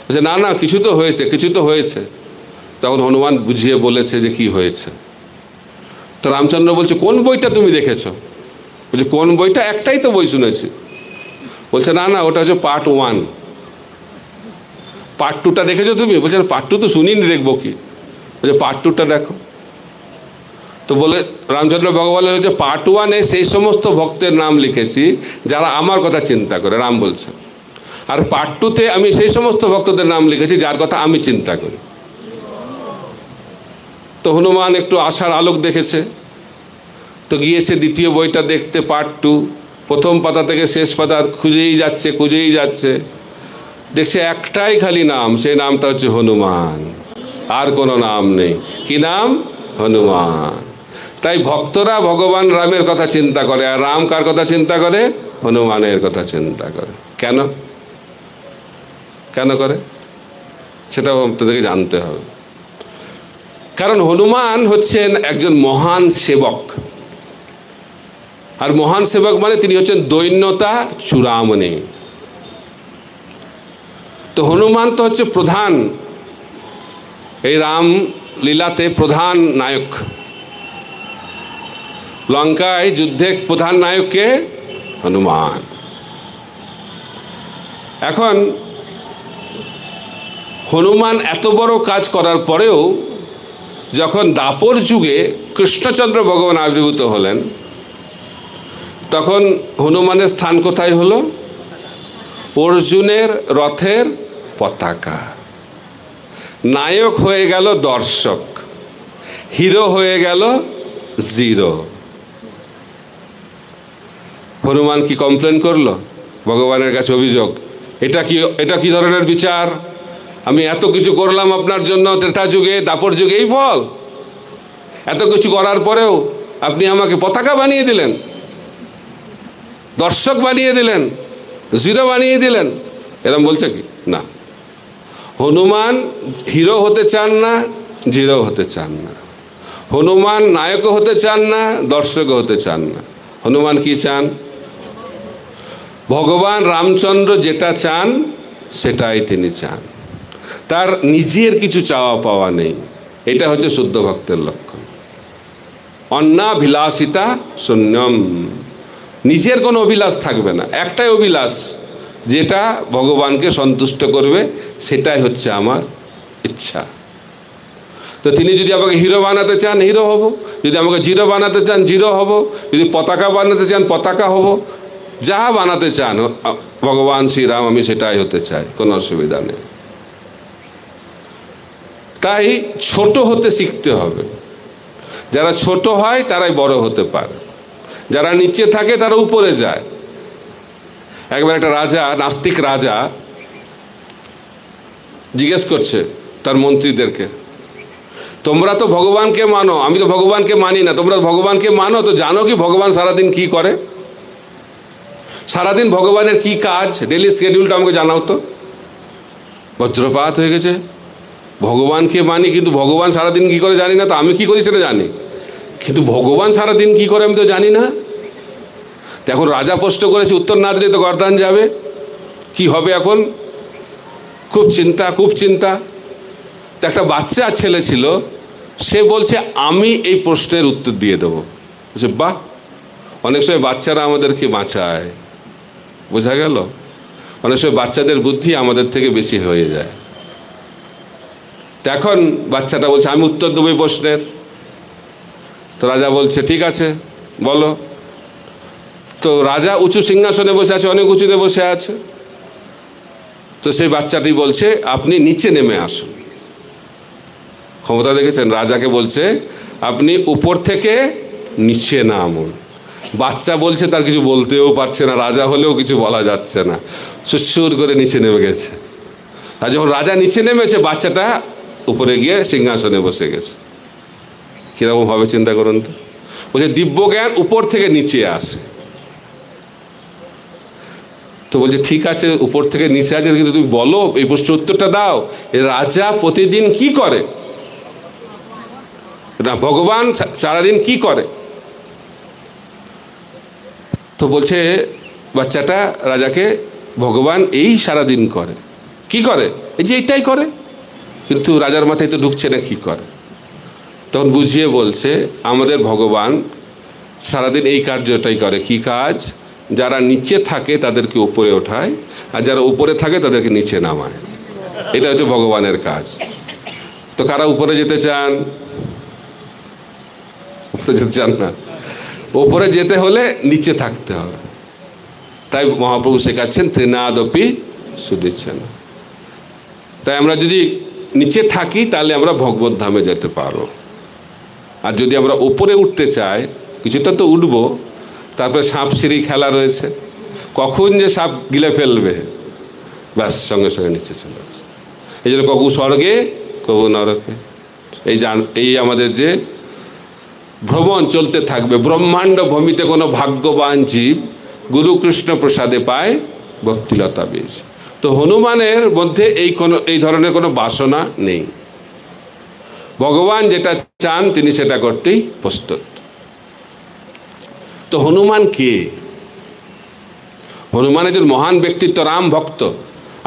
বলছে না না কিছু তো হয়েছে, কিছু তো হয়েছে। তখন হনুমান বুঝিয়ে বলেছে যে কি হয়েছে। তো রামচন্দ্র বলছে কোন বইটা তুমি দেখেছো? বলছে কোন বইটা? একটাই তো বই শুনেছি। বলছে না না ওটা হচ্ছে পার্ট 1, পার্ট 2টা দেখেছো তুমি? বলছে পার্ট 2 তো শুনিনি, দেখবো কি? বলছে পার্ট 2টা দেখো। তো বলে রামচন্দ্র ভগবান হচ্ছে পার্ট 1-এ সেই সমস্ত ভক্তের নাম লিখেছি যারা আমার কথা চিন্তা করে, রাম বলছে। আর পার্ট 2-তে আমি সেই সমস্ত ভক্তদের নাম লিখেছি যার কথা আমি চিন্তা করি। তো হনুমান একটু আশার আলোক দেখেছে, তো গিয়েছে দ্বিতীয় বইটা দেখতে, পার্ট 2। প্রথম পাতা থেকে শেষ পাতা খুঁজেই যাচ্ছে। দেখছে একটাই খালি নাম, সেই নামটা হচ্ছে হনুমান, আর কোনো নাম নেই। কি নাম? হনুমান। তাই ভক্তরা ভগবান রামের কথা চিন্তা করে, আর রাম কার কথা চিন্তা করে? হনুমানের কথা চিন্তা করে। কেন কেন করে সেটাও আপনাদেরকে জানতে হবে। কারণ হনুমান হচ্ছেন একজন মহান সেবক, আর মহান সেবক মানে তিনি হচ্ছেন দৈন্যতা চূড়ামণি। তো হনুমান তো হচ্ছে প্রধান, এই রাম লীলাতে প্রধান নায়ক। লঙ্কায় যুদ্ধে প্রধান নায়ককে হনুমান। এখন হনুমান এত বড় কাজ করার পরেও যখন দাপর যুগে কৃষ্ণচন্দ্র ভগবান আবির্ভূত হলেন, তখন হনুমানের স্থান কোথায় হলো? অর্জুনের রথের পতাকা। নায়ক হয়ে গেল দর্শক, হিরো হয়ে গেল জিরো। হনুমান কি কমপ্লেন করলো ভগবানের কাছে? অভিযোগ, এটা কি ধরনের বিচার? আমি এত কিছু করলাম আপনার জন্য ত্রেতা যুগে, দাপর যুগে, এই ফল? এত কিছু করার পরেও আপনি আমাকে পতাকা বানিয়ে দিলেন, দর্শক বানিয়ে দিলেন, জিরো বানিয়ে দিলেন। এরম বলছে কি? না। হনুমান হিরো হতে চান না, জিরো হতে চান না। হনুমান নায়কও হতে চান না, দর্শকও হতে চান না। হনুমান কি চান? ভগবান রামচন্দ্র যেটা চান সেটাই তিনি চান। তার নিজের কিছু চাওয়া পাওয়া নেই। এটা হচ্ছে শুদ্ধ ভক্তের লক্ষণ। অন্নাভিলাষিতা শূন্যম। নিজের কোনো অভিলাষ থাকবে না, একটাই অভিলাষ, যেটা ভগবানকে সন্তুষ্ট করবে, সেটাই হচ্ছে আমার ইচ্ছা। তো তিনি যদি আমাকে হিরো বানাতে চান, হিরো হব। যদি আমাকে জিরো বানাতে চান, জিরো হব। যদি পতাকা বানাতে চান, পতাকা হব। যা বানাতে চান ভগবান শ্রীরাম, আমি সেটাই হতে চাই, কোনো অসুবিধা নেই। তাই ছোট হতে শিখতে হবে। যারা ছোট হয় তারাই বড় হতে পারে, যারা নিচে থাকে তারা উপরে যায়। একবার একটা রাজা, নাস্তিক রাজা, জিজ্ঞেস করছে তার মন্ত্রীদেরকে, তোমরা তো ভগবানকে মানো, আমি তো ভগবানকে মানি না, তোমরা ভগবানকে মানো, তো জানো কি ভগবান সারাদিন কি করে? সারাদিন ভগবানের কি কাজ, ডেলি শিডিউলটা আমাকে জানাও তো। বজ্রপাত হয়ে গেছে। ভগবানকে মানি কিন্তু ভগবান সারাদিন কি করে জানি না, তো আমি কি করি সেটা জানি। কিন্তু ভগবান সারাদিন কি করে আমি তো জানি না। এখন রাজা প্রশ্ন করেছে, উত্তর না দিলে তো গর্দান যাবে, কি হবে এখন? খুব চিন্তা, খুব চিন্তা। তো একটা বাচ্চা ছেলে ছিল, সে বলছে আমি এই প্রশ্নের উত্তর দিয়ে দেবো। বলছে বাহ, অনেক সময় বাচ্চারা আমাদেরকে বাঁচায়, বোঝা গেল? অনেক সময় বাচ্চাদের বুদ্ধি আমাদের থেকে বেশি হয়ে যায়। তো এখন বাচ্চাটা বলছে আমি উত্তর দেবো এই প্রশ্নের। তো রাজা বলছে ঠিক আছে বলো। তো রাজা উঁচু সিংহাসনে বসে আছে, অনেক উঁচুতে বসে আছে। তো সেই বাচ্চাটি বলছে আপনি নিচে নেমে আসুন। ক্ষমতা দেখেছেন? রাজাকে বলছে আপনি উপর থেকে নিচে নামুন। বাচ্চা বলছে তার কিছু বলতেও পারছে না, রাজা হলেও কিছু বলা যাচ্ছে না, সুর করে নিচে নেমে গেছে। আর যখন রাজা নিচে নেমেছে, বাচ্চাটা উপরে গিয়ে সিংহাসনে বসে গেছে। কিরকম ভাবে চিন্তা করুন তো। বলছে দিব্য জ্ঞান উপর থেকে নিচে আসে। তো বলছে ঠিক আছে উপর থেকে নিচে আছে, কিন্তু তুমি বলো, এই প্রশ্নের উত্তরটা দাও, রাজা প্রতিদিন কি করে, না ভগবান সারাদিন কি করে? তো বলছে বাচ্চাটা রাজাকে, ভগবান এই সারাদিন করে। কি করে? এই যে এইটাই করে। কিন্তু রাজার মাথায় তো ঢুকছে না কি করে। তখন বুঝিয়ে বলছে আমাদের ভগবান সারাদিন এই কার্যটাই করে। কি কাজ? যারা নিচে থাকে তাদেরকে উপরে ওঠায়, আর যারা উপরে থাকে তাদেরকে নিচে নামায়। এটা হচ্ছে ভগবানের কাজ। তো কারা উপরে যেতে চান? উপরে যেতে চান না। উপরে যেতে হলে নিচে থাকতে হবে। তাই মহাপ্রভু শেখাচ্ছেন ত্রিনাদপি সুদিচ্ছেন। তাই আমরা যদি নিচে থাকি তাহলে আমরা ভগবত ধামে যেতে পারো। আর যদি আমরা উপরে উঠতে চাই, কিছুটা তো উঠবো, তারপরে সাপ সিঁড়ি খেলা রয়েছে, কখন যে সাপ গিলে ফেলবে, ব্যাস সঙ্গে সঙ্গে নিচে চলে আসে। এই জন্য কবু স্বর্গে কবু নরকে, এই আমাদের যে ভ্রমণ চলতে থাকবে। ব্রহ্মাণ্ড ভূমিতে কোনো ভাগ্যবান জীব গুরু কৃষ্ণ প্রসাদে পায় ভক্তিলতা বীজ। তো হনুমানের মধ্যে এই ধরনের কোনো বাসনা নেই। ভগবান যেটা চান তিনি সেটা করতেই প্রস্তুত। তো হনুমান কে? হনুমান একজন মহান ব্যক্তিত্ব, রাম ভক্ত।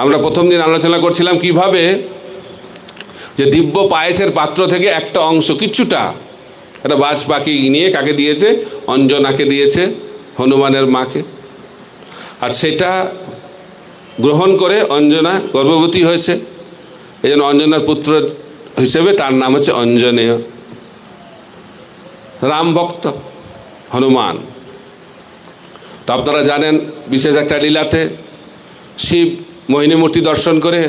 আমরা প্রথম দিন আলোচনা করছিলাম কিভাবে যে দিব্য পায়েসের পাত্র থেকে একটা অংশ, কিছুটা একটা বাজ পাখি নিয়ে কাকে দিয়েছে? অঞ্জনাকে দিয়েছে, হনুমানের মাকে। আর সেটা গ্রহণ করে অঞ্জনা গর্ভবতী হয়েছে। এই জন্য অঞ্জনার পুত্র হিসেবে তার নাম হচ্ছে অঞ্জনেয়। রাম ভক্ত হনুমান। তো আপনারা জানেন বিশেষ একটা লীলাতে শিব মোহিনী মূর্তি দর্শন করে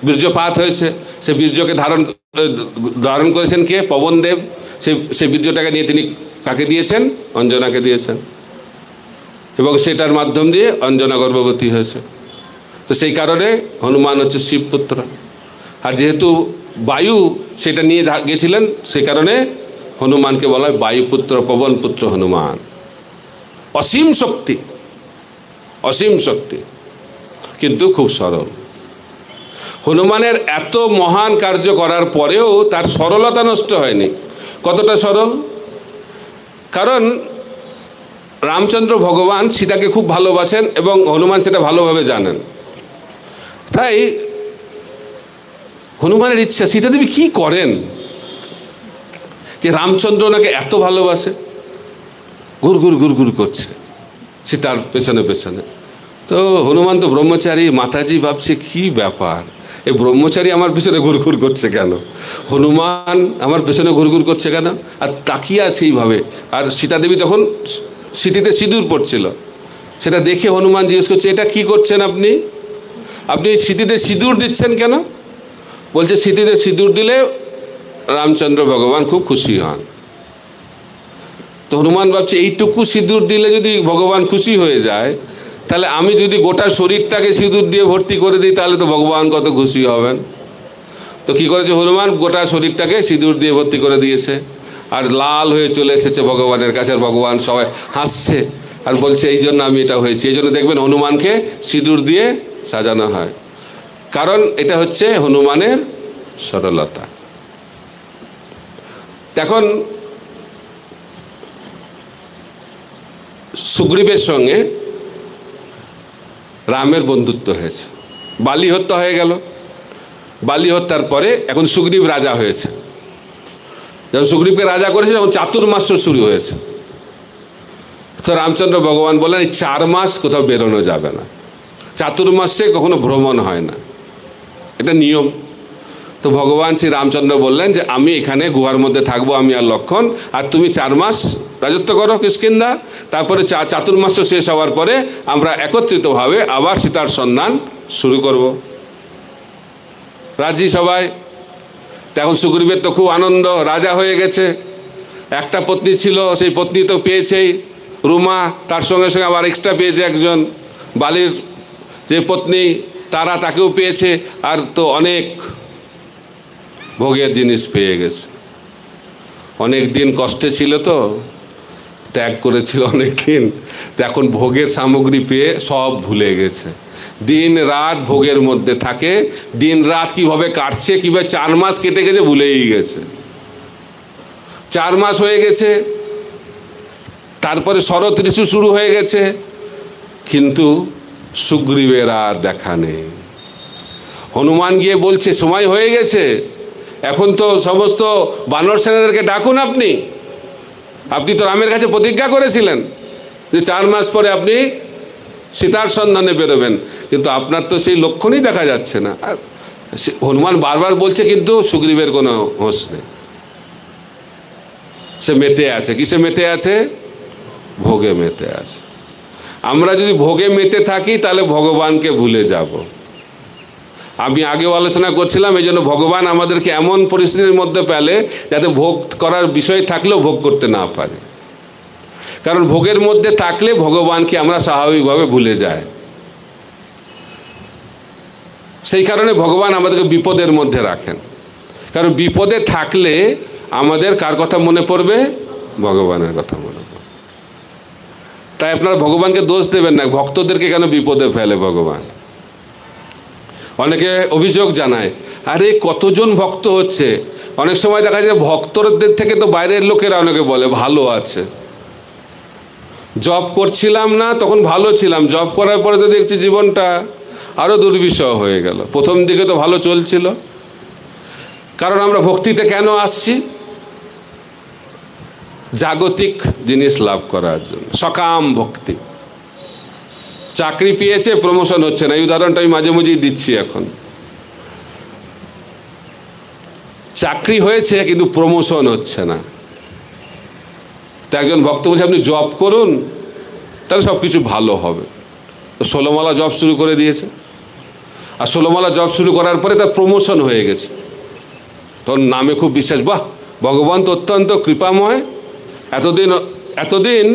বীর্যপাত হয়েছে। সে বীর্যকে ধারণ করেছেন কে? পবনদেব। সেই বীর্যটাকে নিয়ে তিনি কাকে দিয়েছেন? অঞ্জনাকে দিয়েছেন, এবং সেটার মাধ্যম দিয়ে অঞ্জনা গর্ভবতী হয়েছে। তো সেই কারণে হনুমান হচ্ছে শিবপুত্র। আর যেহেতু বায়ু সেটা নিয়ে গেছিলেন, সেই কারণে হনুমানকে বলা হয় বায়ুপুত্র, পবনপুত্র হনুমান। অসীম শক্তি, অসীম শক্তি, কিন্তু খুব সরল। হনুমানের এত মহান কার্য করার পরেও তার সরলতা নষ্ট হয়নি। কতটা সরল? কারণ রামচন্দ্র ভগবান সীতাকে খুব ভালোবাসেন এবং হনুমান সেটা ভালোভাবে জানেন। তাই হনুমানের ইচ্ছা, সীতাদেবী কি করেন যে রামচন্দ্র ওনাকে এত ভালোবাসে? ঘুর ঘুর ঘুর ঘুর করছে সীতার পেছনে পেছনে। তো হনুমান তো ব্রহ্মচারী, মাতাজি ভাবছে কি ব্যাপার, এই ব্রহ্মচারী আমার পেছনে ঘুরঘুর করছে কেন, হনুমান আমার পেছনে ঘুরঘুর করছে কেন? আর তাকিয়ে আছে এইভাবে। আর সীতাদেবী তখন সিঁথিতে সিঁদুর পড়ছিল, সেটা দেখে হনুমান জিজ্ঞেস করছে এটা কি করছেন আপনি? আপনি সিঁথিতে সিঁদুর দিচ্ছেন কেন? বলছে সিঁথিতে সিঁদুর দিলে রামচন্দ্র ভগবান খুব খুশি হন। তো হনুমান ভাবছে এইটুকু সিঁদুর দিলে যদি ভগবান খুশি হয়ে যায়, তাহলে আমি যদি গোটা শরীরটাকে সিঁদুর দিয়ে ভর্তি করে দিই তাহলে তো ভগবান কত খুশি হবেন। তো কী করেছে হনুমান? গোটা শরীরটাকে সিঁদুর দিয়ে ভর্তি করে দিয়েছে, আর লাল হয়ে চলে এসেছে ভগবানের কাছে। আর ভগবান সবাই হাসছে আর বলছে এই জন্য আমি এটা হয়েছি। এই জন্য দেখবেন হনুমানকে সিঁদুর দিয়ে সাজানো হয়, কারণ এটা হচ্ছে হনুমানের সরলতা। এখন সুগ্রীবের সঙ্গে রামের বন্ধুত্ব হয়েছে। বালি হত্যা হয়ে গেল, বালি হত্যার পরে এখন সুগ্রীব রাজা হয়েছে। যখন সুগ্রীবকে রাজা করেছে তখন চাতুর্মাস্য শুরু হয়েছে। তো রামচন্দ্র ভগবান বললেন এই 4 মাস কোথাও বেরোনো যাবে না, চাতুর্মাসে কখনো ভ্রমণ হয় না, এটা নিয়ম। তো ভগবান শ্রী রামচন্দ্র বললেন যে আমি এখানে গুহার মধ্যে থাকবো, আমি আর লক্ষণ, আর তুমি 4 মাস রাজত্ব করো কিষ্কিন্ধা। তারপরে চাতুর্মাস্য শেষ হওয়ার পরে আমরা একত্রিতভাবে আবার সীতার সন্ধান শুরু করব। রাজি সবাই। এখন সুগ্রীবের তো খুব আনন্দ, রাজা হয়ে গেছে। একটা পত্নী ছিল, সেই পত্নী তো পেয়েছেই রুমা, তার সঙ্গে সঙ্গে আবার এক্সট্রা পেয়েছে একজন বালির যে পত্নী তারা, তাকেও পেয়েছে, আর তো অনেক ভোগের জিনিস পেয়ে গেছে। অনেক দিন কষ্টে ছিল, তো ত্যাগ করেছিল অনেক দিন, তো এখন ভোগের সামগ্রী পেয়ে সব ভুলে গেছে। দিন রাত ভোগের মধ্যে থাকে, দিন রাত কীভাবে কাটছে, কীভাবে 4 মাস কেটে গেছে ভুলেই গেছে। 4 মাস হয়ে গেছে, তারপরে শরৎ ঋতু শুরু হয়ে গেছে, কিন্তু সুগ্রীবের আর দেখা নেই। হনুমান গিয়ে বলছে সময় হয়ে গেছে, এখন তো সমস্ত বানর সেনাদেরকে ডাকুন, আপনি তো রামের কাছে প্রতিজ্ঞা করেছিলেন যে 4 মাস পরে আপনি সীতার সন্ধানে বেরোবেন, কিন্তু আপনার তো সেই লক্ষণই দেখা যাচ্ছে না। আর হনুমান বারবার বলছে, কিন্তু সুগ্রীবের কোনো হোঁশ নেই। সে মেতে আছে, কিসে মেতে আছে? ভোগে মেতে আছে। আমরা যদি ভোগে মেতে থাকি তাহলে ভগবানকে ভুলে যাব। আমি আগেও আলোচনা করছিলাম, এই জন্য ভগবান আমাদেরকে এমন পরিস্থিতির মধ্যে পেলে যাতে ভোগ করার বিষয় থাকলেও ভোগ করতে না পারে। কারণ ভোগের মধ্যে থাকলে ভগবানকে আমরা স্বাভাবিকভাবে ভুলে যাই। সেই কারণে ভগবান আমাদেরকে বিপদের মধ্যে রাখেন। কারণ বিপদে থাকলে আমাদের কার কথা মনে পড়বে? ভগবানের কথা মনে পড়বে। তাই আপনারা ভগবানকে দোষ দেবেন না, ভক্তদেরকে কেন বিপদে ফেলে ভগবান। অনেকে অভিযোগ জানায়, আরে কতজন ভক্ত হচ্ছে। অনেক সময় দেখা যায় ভক্তদের থেকে তো বাইরের লোকেরা অনেকে বলে ভালো আছে। জব করছিলাম না তখন ভালো ছিলাম, জব করার পরে তো দেখছি জীবনটা আরও দুর্বিষহ হয়ে গেল। প্রথম দিকে তো ভালো চলছিল। কারণ আমরা ভক্তিতে কেন আসছি? জাগতিক জিনিস লাভ করার জন্য, সকাম ভক্তি। চাকরি পেয়েছে, প্রমোশন হচ্ছে না, এই উদাহরণটা আমি মাঝে মাঝেই দিচ্ছি। এখন চাকরি হয়েছে কিন্তু প্রমোশন হচ্ছে না, তো একজন ভক্ত বলছে আপনি জব করুন, তাহলে সব কিছু ভালো হবে। তো 16 মালা জব শুরু করে দিয়েছে, আর 16 মালা জব শুরু করার পরে তার প্রমোশন হয়ে গেছে। তোর নামে খুব বিশ্বাস, বাহ ভগবান তো অত্যন্ত কৃপাময়। এতদিন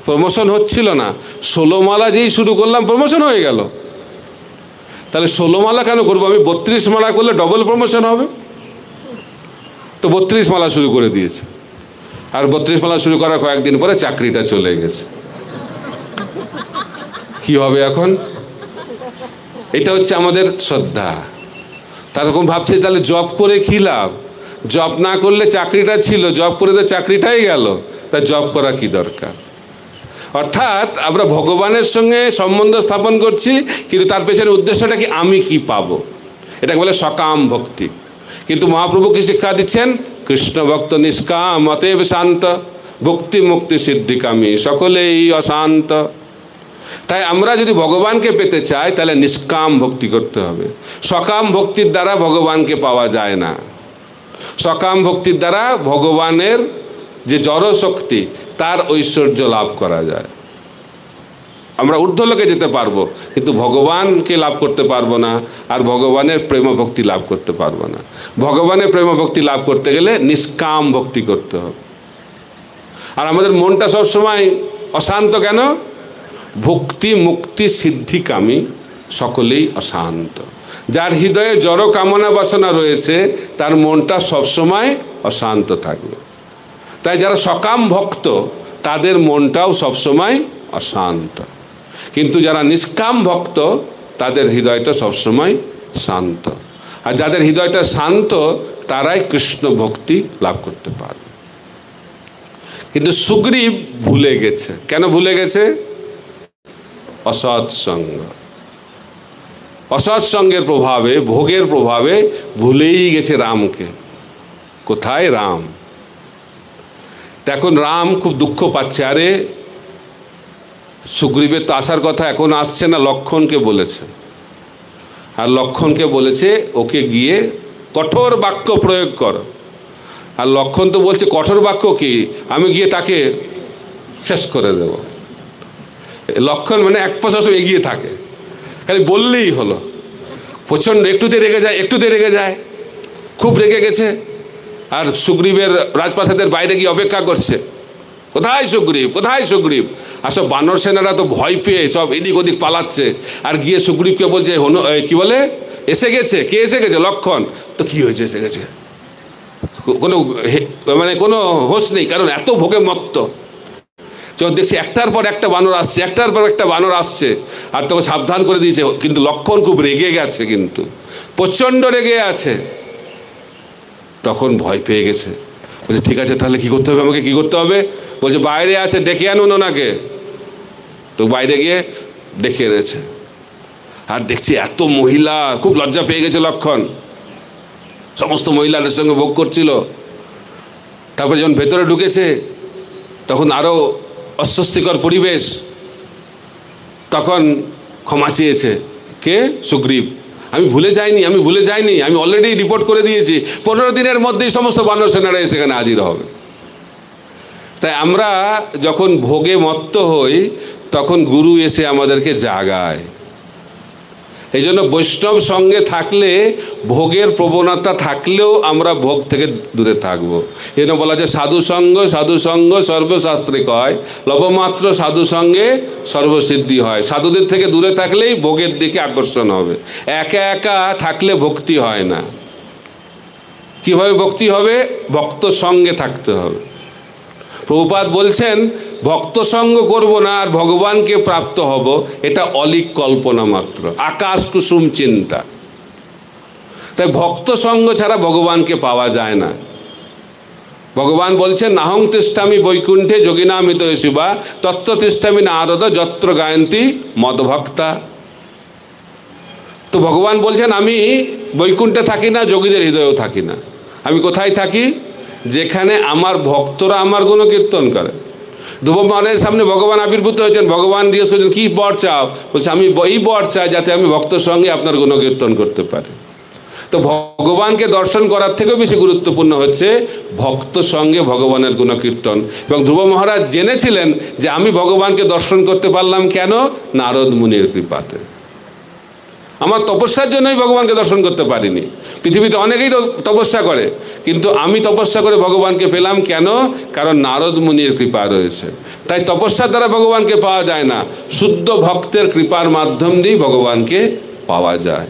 প্রমোশন হচ্ছিল না, 16 মালা যেই শুরু করলাম প্রমোশন হয়ে গেল। তাহলে 16 মালা কেন করবো? আমি 32 মালা করলে ডবল প্রমোশন হবে। তো 32 মালা শুরু করে দিয়েছে, আর 32 মালা শুরু করার কয়েকদিন পরে চাকরিটা চলে গেছে। কি হবে এখন? এটা হচ্ছে আমাদের শ্রদ্ধা। তারকম ভাবছে তাহলে জব করে কী লাভ? জব না করলে চাকরিটা ছিল, জব করে তো চাকরিটাই গেল, তা জব করা কি দরকার? অর্থাৎ আমরা ভগবানের সঙ্গে সম্বন্ধ স্থাপন করছি, কিন্তু তার পেছনে উদ্দেশ্যটা কি? আমি কি পাবো? এটাকে বলে সকাম ভক্তি। কিন্তু মহাপ্রভু কি শিক্ষা দিচ্ছেন? কৃষ্ণ ভক্ত নিষ্কাম অতএব শান্ত, ভক্তি মুক্তি সিদ্ধিকামী সকলেই অশান্ত। তাই আমরা যদি ভগবানকে পেতে চাই তাহলে নিষ্কাম ভক্তি করতে হবে। সকাম ভক্তির দ্বারা ভগবানকে পাওয়া যায় না। সকাম ভক্তির দ্বারা ভগবানের যে জড় শক্তি তার ঐশ্বর্য লাভ করা যায়। আমরা ঊর্ধ্বলোকে যেতে পারবো, কিন্তু ভগবানকে লাভ করতে পারবো না, আর ভগবানের প্রেম ভক্তি লাভ করতে পারবো না। ভগবানের প্রেম ভক্তি লাভ করতে গেলে নিষ্কাম ভক্তি করতে হবে। আর আমাদের মনটা সবসময় অশান্ত কেন? ভক্তি মুক্তি সিদ্ধিকামী সকলেই অশান্ত। যার হৃদয়ে জড় কামনা বাসনা রয়েছে তার মনটা সবসময় অশান্ত থাকবে। তাই যারা সকাম ভক্ত তাদের মনটাও সবসময় অশান্ত, কিন্তু যারা নিষ্কাম ভক্ত তাদের হৃদয়টা সবসময় শান্ত। আর যাদের হৃদয়টা শান্ত তারাই কৃষ্ণ ভক্তি লাভ করতে পারবে। কিন্তু সুগ্রীব ভুলে গেছে। কেন ভুলে গেছে? অসৎসঙ্গ। অসৎসঙ্গের প্রভাবে, ভোগের প্রভাবে ভুলেই গেছে রামকে। কোথায় রাম? এখন রাম খুব দুঃখ পাচ্ছে। আরে সুগ্রীবের তো আসার কথা, এখন আসছে না। লক্ষণকে বলেছে, আর লক্ষণকে বলেছে ওকে গিয়ে কঠোর বাক্য প্রয়োগ কর। আর লক্ষণ তো বলছে কঠোর বাক্য কি, আমি গিয়ে তাকে শেষ করে দেব। লক্ষণ মানে এক পাশে সব এগিয়ে থাকে, খালি বললেই হলো। প্রচণ্ড একটুতে রেগে যায়, একটুতে রেগে যায়, খুব রেগে গেছে। আর সুগ্রীবের রাজপ্রাসাদের বাইরে গিয়ে অপেক্ষা করছে, কোথায় সুগ্রীব, কোথায় সুগ্রীব। আর সব বানর সেনারা তো ভয় পেয়ে সব এদিক ওদিক পালাচ্ছে। আর গিয়ে সুগ্রীবকে বলছে, কি বলে, এসে গেছে। কে এসে গেছে? লক্ষণ। তো কি হয়েছে, এসে গেছে? কোনো মানে কোনো হোশ নেই, কারণ এত ভোগে মত্ত। যখন দেখছি একটার পর একটা বানর আসছে, একটার পর একটা বানর আসছে, আর তোকে সাবধান করে দিয়েছে। কিন্তু লক্ষণ খুব রেগে গেছে, কিন্তু প্রচণ্ড রেগে আছে। তখন ভয় পেয়ে গেছে, বলছে ঠিক আছে, তাহলে কী করতে হবে, আমাকে কী করতে হবে? বলছে বাইরে আছে, ডেকে আনুন ওনাকে। তো বাইরে গিয়ে ডেকে এনেছে। আর দেখছি এত মহিলা, খুব লজ্জা পেয়ে গেছে লক্ষণ। সমস্ত মহিলাদের সঙ্গে ভোগ করছিল। তারপরে যখন ভেতরে ঢুকেছে, তখন আরও অস্বস্তিকর পরিবেশ। তখন ক্ষমা চেয়েছে। কে? সুগ্রীব। আমি ভুলে যাইনি, আমি ভুলে যাইনি, আমি অলরেডি রিপোর্ট করে দিয়েছি, 15 দিনের মধ্যেই সমস্ত বানর সেনারা সেখানে হাজির হবে। তাই আমরা যখন ভোগে মত্ত হই, তখন গুরু এসে আমাদেরকে জাগায়। এই জন্য বৈষ্ণব সঙ্গে থাকলে, ভোগের প্রবণতা থাকলেও আমরা ভোগ থেকে দূরে থাকবো। এই জন্য বলা যায় সাধুসঙ্গ, সাধুসঙ্গ সর্বশাস্ত্রে কয়, লবমাত্র সাধুসঙ্গে সর্বসিদ্ধি হয়। সাধুদের থেকে দূরে থাকলেই ভোগের দিকে আকর্ষণ হবে। একা একা থাকলে ভক্তি হয় না। কিভাবে ভক্তি হবে? ভক্ত সঙ্গে থাকতে হবে। প্রভুপাদ বলছেন, ভক্ত সঙ্গ করব না আর ভগবানকে প্রাপ্ত হব, এটা অলিক কল্পনা মাত্র, আকাশ কুসুম চিন্তা। তাই ভক্ত সঙ্গ ছাড়া ভগবানকে পাওয়া যায় না। ভগবান বলছেন, নাহং তিষ্ঠামি বৈকুণ্ঠে যোগিনামিত শিবা তত্ত্ব তিষ্ঠামি নারদ যত্র গায়ন্তী মদভক্তা। তো ভগবান বলছেন, আমি বৈকুণ্ঠে থাকি না, যোগীদের হৃদয়েও থাকি না। আমি কোথায় থাকি? যেখানে আমার ভক্তরা আমার গুণকীর্তন করে। ধ্রুব মহারাজের সামনে ভগবান আবির্ভূত হয়েছেন। ভগবান জিজ্ঞেস করছেন, কী বর চাও? বলছে, আমি এই বর চাই যাতে আমি ভক্তর সঙ্গে আপনার গুণকীর্তন করতে পারি। তো ভগবানকে দর্শন করার থেকেও বেশি গুরুত্বপূর্ণ হচ্ছে ভক্ত সঙ্গে ভগবানের গুণকীর্তন। এবং ধ্রুব মহারাজ জেনেছিলেন যে আমি ভগবানকে দর্শন করতে পারলাম কেন? নারদ মুনির কৃপাতে। আমার তপস্যার জন্যই ভগবানকে দর্শন করতে পারিনি। পৃথিবীতে অনেকেই তপস্যা করে, কিন্তু আমি তপস্যা করে ভগবানকে পেলাম কেন? কারণ নারদ মুনির কৃপা রয়েছে। তাই তপস্যার দ্বারা ভগবানকে পাওয়া যায় না, শুদ্ধ ভক্তের কৃপার মাধ্যম দিয়েই ভগবানকে পাওয়া যায়।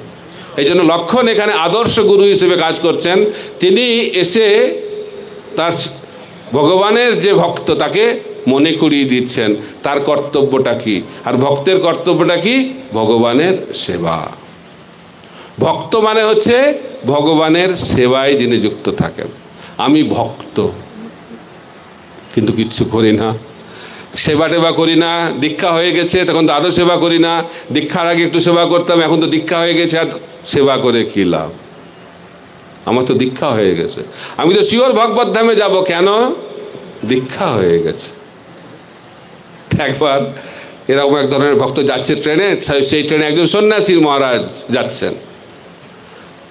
এই জন্য লক্ষণ এখানে আদর্শ গুরু হিসেবে কাজ করছেন। তিনি এসে তার ভগবানের যে ভক্ত, তাকে মনে করিয়ে দিচ্ছেন তার কর্তব্যটা কি। আর ভক্তের কর্তব্যটা কি? ভগবানের সেবা। ভক্ত মানে হচ্ছে ভগবানের সেবায় যিনি যুক্ত থাকেন। আমি ভক্ত, কিন্তু কিচ্ছু করি না, সেবা টেবা করি না। দীক্ষা হয়ে গেছে, তখন তো আরও সেবা করি না। দীক্ষার আগে একটু সেবা করতাম, এখন তো দীক্ষা হয়ে গেছে, আর সেবা করে কী লাভ? আমার তো দীক্ষা হয়ে গেছে, আমি তো শিওর ভগবত ধামে যাব। কেন? দীক্ষা হয়ে গেছে। একবার এরকম এক ধরনের ভক্ত যাচ্ছে ট্রেনে, সেই ট্রেনে একজন সন্ন্যাসীর মহারাজ যাচ্ছেন।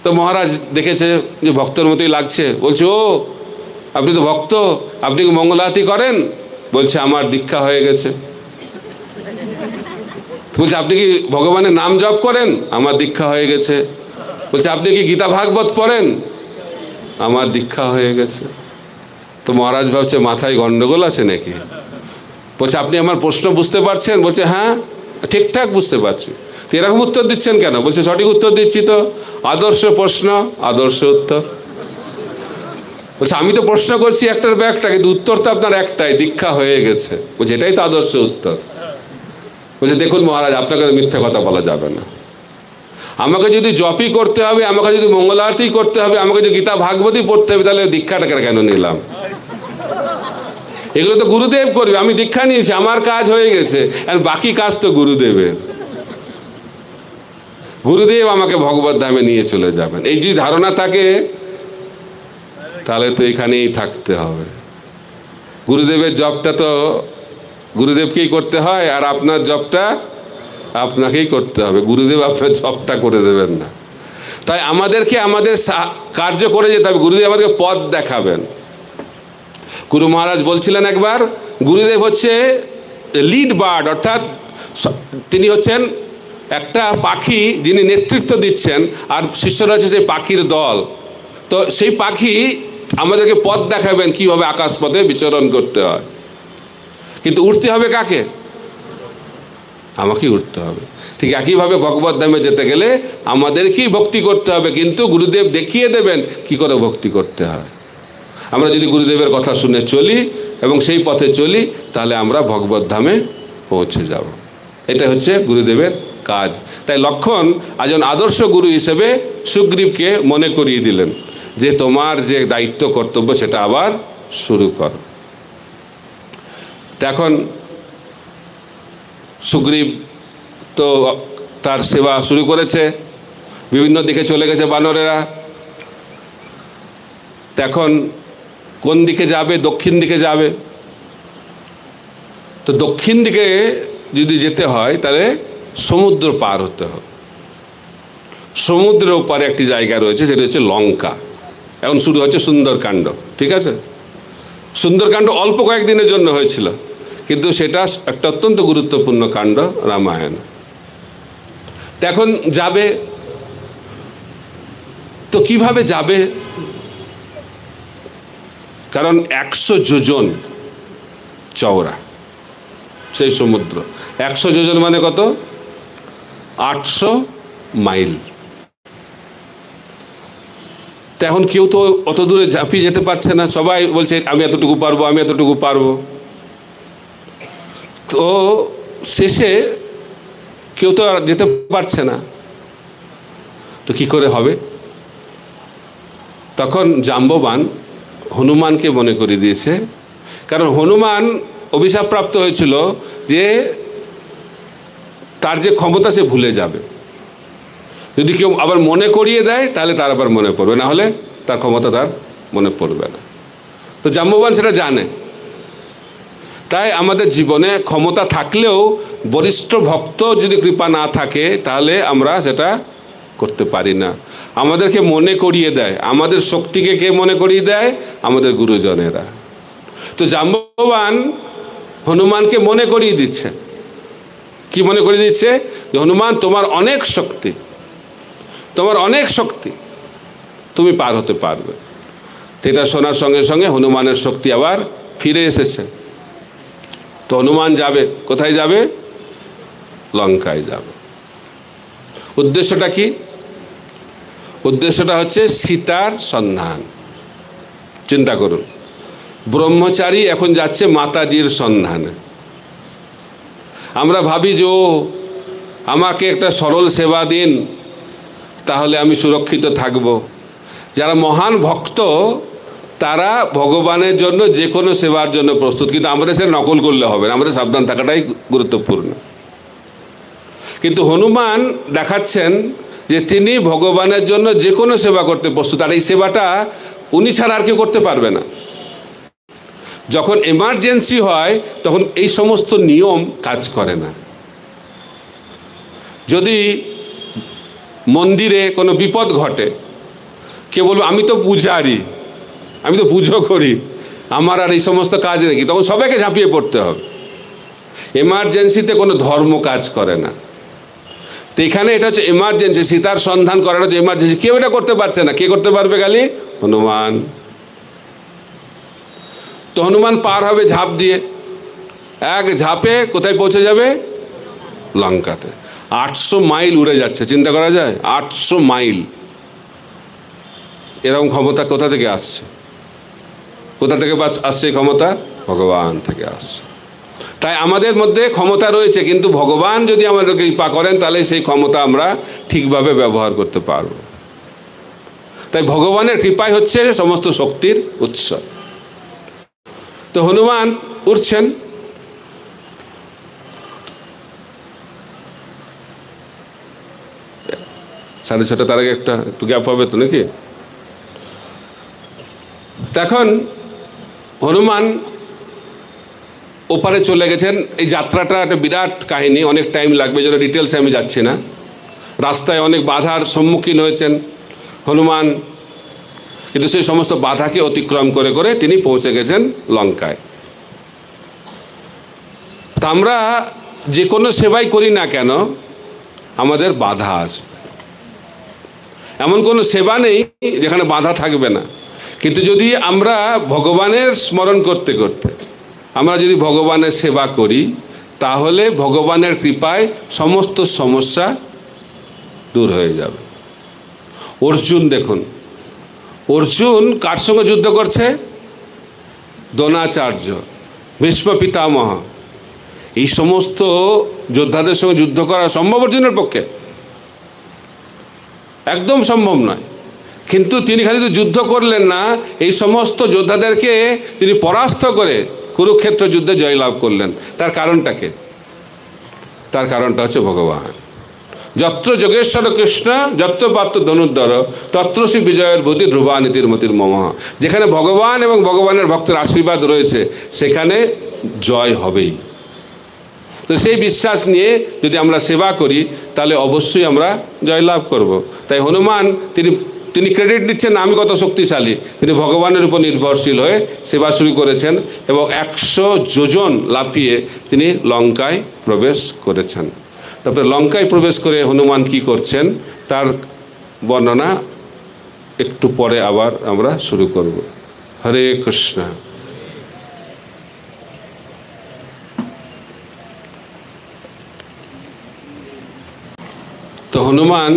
তো মহারাজ দেখেছে যে ভক্তের মতোই লাগছে, বলছে, ও আপনি তো ভক্ত, আপনি কি মঙ্গল আরতি করেন? বলছে, আমার দীক্ষা হয়ে গেছে। বলছে, আপনি কি ভগবানের নাম জপ করেন? আমার দীক্ষা হয়ে গেছে। বলছে, আপনি কি গীতা ভাগবত পড়েন? আমার দীক্ষা হয়ে গেছে। তো মহারাজ ভাবছে মাথায় গন্ডগোল আছে নাকি। বলছে, আপনি আমার প্রশ্ন বুঝতে পারছেন? বলছে, হ্যাঁ ঠিকঠাক বুঝতে পারছি। তো এরকম উত্তর দিচ্ছেন কেন? বলছে, সঠিক উত্তর দিচ্ছি তো, আদর্শ প্রশ্ন আদর্শ উত্তর। বলছে, আমি তো প্রশ্ন করছি একটার পর একটা, কিন্তু উত্তর তো আপনার একটাই, দীক্ষা হয়ে গেছে। বলছে, এটাই তো আদর্শ উত্তর। বলছে, দেখুন মহারাজ, আপনাকে তো মিথ্যা কথা বলা যাবে না। আমাকে যদি জপই করতে হবে, আমাকে যদি মঙ্গল আরতি করতে হবে, আমাকে যদি গীতা ভাগবতই পড়তে হবে, তাহলে দীক্ষাটাকে কেন নিলাম? এগুলো তো গুরুদেব করবে, আমি দীক্ষা নিয়েছি, আমার কাজ হয়ে গেছে, আর বাকি কাজ তো গুরুদেবের। গুরুদেব আমাকে ভগবত ধামে নিয়ে চলে যাবেন, এই যদি ধারণা থাকে তাহলে তো এখানেই থাকতে হবে। গুরুদেবের জবটা তো গুরুদেবকেই করতে হয়, আর আপনার জবটা আপনাকেই করতে হবে, গুরুদেব আপনার জবটা করে দেবেন না। তাই আমাদেরকে আমাদের কার্য করে যেতে হবে, গুরুদেব আমাদেরকে পথ দেখাবেন। গুরু মহারাজ বলছিলেন একবার, গুরুদেব হচ্ছে লিড বার্ড, অর্থাৎ তিনি হচ্ছেন একটা পাখি যিনি নেতৃত্ব দিচ্ছেন, আর শিষ্যরা হচ্ছে সেই পাখির দল। তো সেই পাখি আমাদেরকে পথ দেখাবেন কীভাবে আকাশপথে বিচরণ করতে হয়। কিন্তু উঠতে হবে কাকে? আমাকেই উঠতে হবে। ঠিক একইভাবে ভগবত ধামে যেতে গেলে আমাদেরকেই ভক্তি করতে হবে, কিন্তু গুরুদেব দেখিয়ে দেবেন কি করে ভক্তি করতে হয়। আমরা যদি গুরুদেবের কথা শুনে চলি এবং সেই পথে চলি, তাহলে আমরা ভগবত ধামে পৌঁছে যাব। এটা হচ্ছে গুরুদেবের কাজ। তাই লক্ষণ একজন আদর্শ গুরু হিসেবে সুগ্রীবকে মনে করিয়ে দিলেন যে তোমার যে দায়িত্ব কর্তব্য সেটা আবার শুরু করো। এখন সুগ্রীব তো তার সেবা শুরু করেছে, বিভিন্ন দিকে চলে গেছে বানরেরা। এখন কোন দিকে যাবে? দক্ষিণ দিকে যাবে। তো দক্ষিণ দিকে যদি যেতে হয় তাহলে সমুদ্র পার হতে হবে। সমুদ্রের ওপারে একটি জায়গা রয়েছে, সেটা হচ্ছে লঙ্কা। এখন শুরু হচ্ছে সুন্দরকাণ্ড। ঠিক আছে, সুন্দরকাণ্ড অল্প কয়েকদিনের জন্য হয়েছিল, কিন্তু সেটা একটা অত্যন্ত গুরুত্বপূর্ণ কাণ্ড রামায়ণ। এখন যাবে তো কিভাবে যাবে? কারণ 100 যোজন চওড়া সেই সমুদ্র। 100 যোজন মানে কত? 800 মাইল। তো এখন কেউ তো অত দূরে ঝাঁপিয়ে যেতে পারছে না, সবাই বলছে আমি এতটুকু পারবো, আমি এতটুকু পারবো। তো শেষে কেউ তো আর যেতে পারছে না, তো কি করে হবে? তখন জাম্ববান হনুমানকে মনে করে দিয়েছে, কারণ হনুমান অভিশাপপ্রাপ্ত হয়েছিল যে তার যে ক্ষমতা সে ভুলে যাবে। যদি কেউ আবার মনে করিয়ে দেয় তাহলে তার আবার মনে পড়বে, না হলে তার ক্ষমতা তার মনে পড়বে না। তো জাম্ববান সেটা জানে। তাই আমাদের জীবনে ক্ষমতা থাকলেও বরিষ্ঠ ভক্ত যদি কৃপা না থাকে তাহলে আমরা সেটা করতে পারি না। আমাদেরকে মনে করিয়ে দেয়, আমাদের শক্তিকে কে মনে করিয়ে দেয়? আমাদের গুরুজনেরা। তো জাম্ববান হনুমানকে মনে করিয়ে দিচ্ছে। কি মনে করিয়ে দিচ্ছে? যে হনুমান, তোমার অনেক শক্তি, তোমার অনেক শক্তি, তুমি পার হতে পারবে। এটা শোনার সঙ্গে সঙ্গে হনুমানের শক্তি আবার ফিরে এসেছে। তো হনুমান যাবে, কোথায় যাবে? লঙ্কায় যাবে। উদ্দেশ্যটা কি? উদ্দেশ্যটা হচ্ছে সীতার সন্ধান। চিন্তা করুন, ব্রহ্মচারী এখন যাচ্ছে মাতাজির সন্ধানে। আমরা ভাবি যে ও আমাকে একটা সরল সেবা দিন, তাহলে আমি সুরক্ষিত থাকব। যারা মহান ভক্ত তারা ভগবানের জন্য যে কোনো সেবার জন্য প্রস্তুত, কিন্তু আমাদের সে নকল করলে হবে না, আমাদের সাবধান থাকাটাই গুরুত্বপূর্ণ। কিন্তু হনুমান দেখাচ্ছেন যে তিনি ভগবানের জন্য যে কোনো সেবা করতে প্রস্তুত, আর এই সেবাটা উনি ছাড়া আর কেউ করতে পারবে না। যখন এমার্জেন্সি হয় তখন এই সমস্ত নিয়ম কাজ করে না। যদি মন্দিরে কোনো বিপদ ঘটে, কে বলবো আমি তো পূজারি, আমি তো পুজো করি, আমার আর এই সমস্ত কাজ নাকি, তখন সবাইকে ঝাঁপিয়ে পড়তে হবে। এমার্জেন্সিতে কোনো ধর্ম কাজ করে না। তো এখানে এটা হচ্ছে এমার্জেন্সি, সীতার সন্ধান করাটা হচ্ছে এমার্জেন্সি। কেউ এটা করতে পারছে না, কে করতে পারবে? খালি হনুমান। তো হনুমান পার হবে ঝাঁপ দিয়ে, এক ঝাঁপে কোথায় পৌঁছে যাবে? লঙ্কাতে। 800 মাইল উড়ে যাচ্ছে, চিন্তা করা যায়? 800 মাইল। এরকম ক্ষমতা কোথা থেকে আসছে? কোথা থেকে আসছে এই ক্ষমতা? ভগবান থেকে আসছে। তাই আমাদের মধ্যে ক্ষমতা রয়েছে, কিন্তু ভগবান যদি আমাদেরকে কৃপা করেন তাহলে সেই ক্ষমতা আমরা ঠিকভাবে ব্যবহার করতে পারব। তাই ভগবানের কৃপাই হচ্ছে সমস্ত শক্তির উৎস। তো তো হনুমান উঠছেন, সাড়ে ছটা, তার আগে একটু গ্যাপ হবে তো নাকি? তখন হনুমান ওপারে চলে গেছেন। এই যাত্রাটা একটা বিরাট কাহিনী, অনেক টাইম লাগবে, যেন ডিটেলসে আমি যাচ্ছি না। রাস্তায় অনেক বাধার সম্মুখীন হয়েছেন হনুমান, কিন্তু সেই সমস্ত বাধাকে অতিক্রম করে করে তিনি পৌঁছে গেছেন লঙ্কায়। তা আমরা যে কোনো সেবাই করি না কেন, আমাদের বাধা আসবে। এমন কোনো সেবা নেই যেখানে বাধা থাকবে না। কিন্তু যদি আমরা ভগবানের স্মরণ করতে করতে আমরা যদি ভগবানের সেবা করি, তাহলে ভগবানের কৃপায় সমস্ত সমস্যা দূর হয়ে যাবে। অর্জুন দেখুন, অর্জুন কার সঙ্গে যুদ্ধ করছে? দ্রোণাচার্য, ভীষ্ম পিতামহ, এই সমস্ত যোদ্ধাদের সঙ্গে যুদ্ধ করা সম্ভব অর্জুনের পক্ষে? একদম সম্ভব নয়। কিন্তু তিনি খালি তো যুদ্ধ করলেন না, এই সমস্ত যোদ্ধাদেরকে তিনি পরাস্ত করে কুরুক্ষেত্র যুদ্ধে জয়লাভ করলেন। তার কারণটাকে? তার কারণটা হচ্ছে ভগবান। যত্র যোগেশ্বর কৃষ্ণ যত্র পাত্র ধনুর্ধর তত্র শ্রী বিজয়ের বুদ্ধি ধ্রুবানীতির মতির মম। যেখানে ভগবান এবং ভগবানের ভক্তের আশীর্বাদ রয়েছে, সেখানে জয় হবেই। তো সেই বিশ্বাস নিয়ে যদি আমরা সেবা করি, তাহলে অবশ্যই আমরা জয়লাভ করব। তাই হনুমান তিনি ক্রেডিট দিচ্ছেন না আমি কত শক্তিশালী, তিনি ভগবানের উপর নির্ভরশীল হয়ে সেবা শুরু করেছেন এবং 100 যোজন লাফিয়ে তিনি লঙ্কায় প্রবেশ করেছেন। তারপরে লঙ্কায় প্রবেশ করে হনুমান কি করছেন তার বর্ণনা একটু পরে আবার আমরা শুরু করব। হরে কৃষ্ণ। তো হনুমান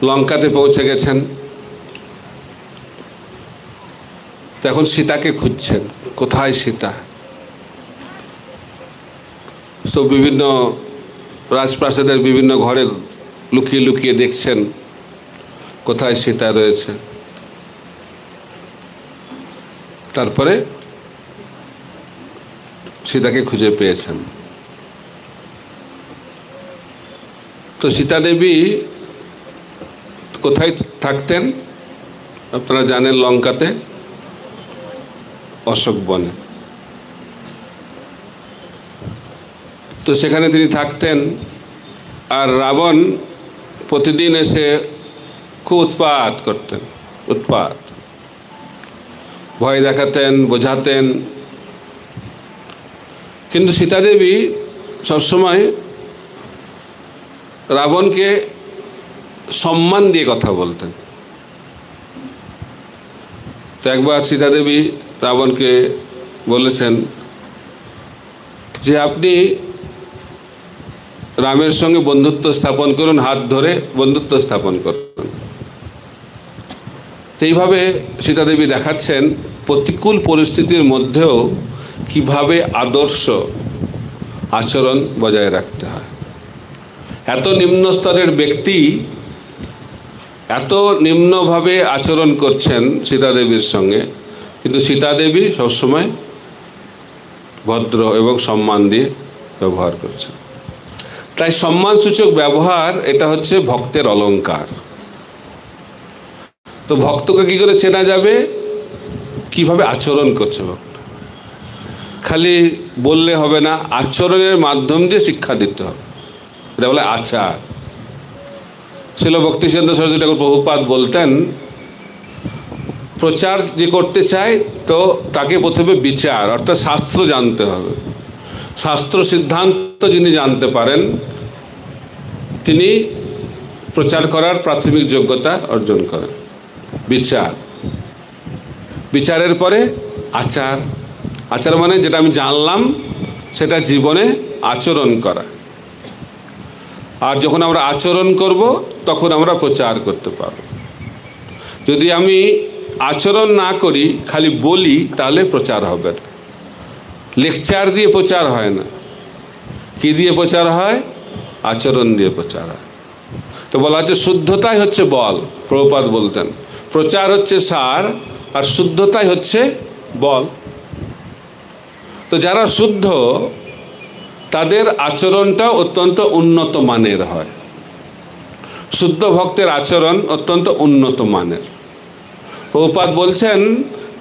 লঙ্কাতে পৌঁছে গেছেন। তো এখন সীতাকে খুঁজছেন, কোথায় সীতা? তো বিভিন্ন রাজপ্রাসাদের বিভিন্ন ঘরে লুকিয়ে লুকিয়ে দেখছেন কোথায় সীতা রয়েছে। তারপরে সীতাকে খুঁজে পেয়েছেন। তো সীতা দেবী কোথায় থাকতেন আপনারা জানেন? লঙ্কাতে অশোক বনে। তো সেখানে তিনি থাকতেন। আর রাবণ প্রতিদিন এসে খুব উৎপাত করতেন, উৎপাত, ভয় দেখাতেন, বোঝাতেন। কিন্তু সীতা দেবী সবসময় রাবণকে সম্মান দিয়ে কথা বলতেন। তো একবার সীতা দেবী রাবণকে বলেছেন যে আপনি রামের সঙ্গে বন্ধুত্ব স্থাপন করুন, হাত ধরে বন্ধুত্ব স্থাপন করুন। তো এইভাবে সীতা দেবী দেখাচ্ছেন প্রতিকূল পরিস্থিতির মধ্যেও কিভাবে আদর্শ আচরণ বজায় রাখতে হয়। এত নিম্ন স্তরের ব্যক্তি এত নিম্নভাবে আচরণ করছেন সীতা দেবীর সঙ্গে, কিন্তু সীতা দেবী সবসময় ভদ্র এবং সম্মান দিয়ে ব্যবহার করছেন। তাই সম্মানসূচক ব্যবহার এটা হচ্ছে ভক্তের অলংকার। তো ভক্তকে কি করে চেনা যাবে? কিভাবে আচরণ করছে ভক্ত। খালি বললে হবে না, আচরণের মাধ্যম দিয়ে শিক্ষা দিতে হবে। এটা বলে আচার। শিল ভক্তিসিদ্ধ সরস্বতী ঠাকুর প্রভুপাদ বলতেন, প্রচার যে করতে চায় তো তাকে প্রথমে বিচার অর্থাৎ শাস্ত্র জানতে হবে। শাস্ত্র সিদ্ধান্ত যিনি জানতে পারেন তিনি প্রচার করার প্রাথমিক যোগ্যতা অর্জন করেন। বিচার, বিচারের পরে আচার। আচার মানে যেটা আমি জানলাম সেটা জীবনে আচরণ করা। আর যখন আমরা আচরণ করব তখন আমরা প্রচার করতে পারব। যদি আমি আচরণ না করি, খালি বলি, তাহলে প্রচার হবে না। লেকচার দিয়ে প্রচার হয় না। কি দিয়ে প্রচার হয়? আচরণ দিয়ে প্রচার হয়। তো বলা হচ্ছে শুদ্ধতাই হচ্ছে বল। প্রভুপাদ বলতেন প্রচার হচ্ছে সার আর শুদ্ধতাই হচ্ছে বল। তো যারা শুদ্ধ তাদের আচরণটা অত্যন্ত উন্নত মানের হয়। শুদ্ধ ভক্তের আচরণ অত্যন্ত উন্নত মানের। প্রভুপাদ বলছেন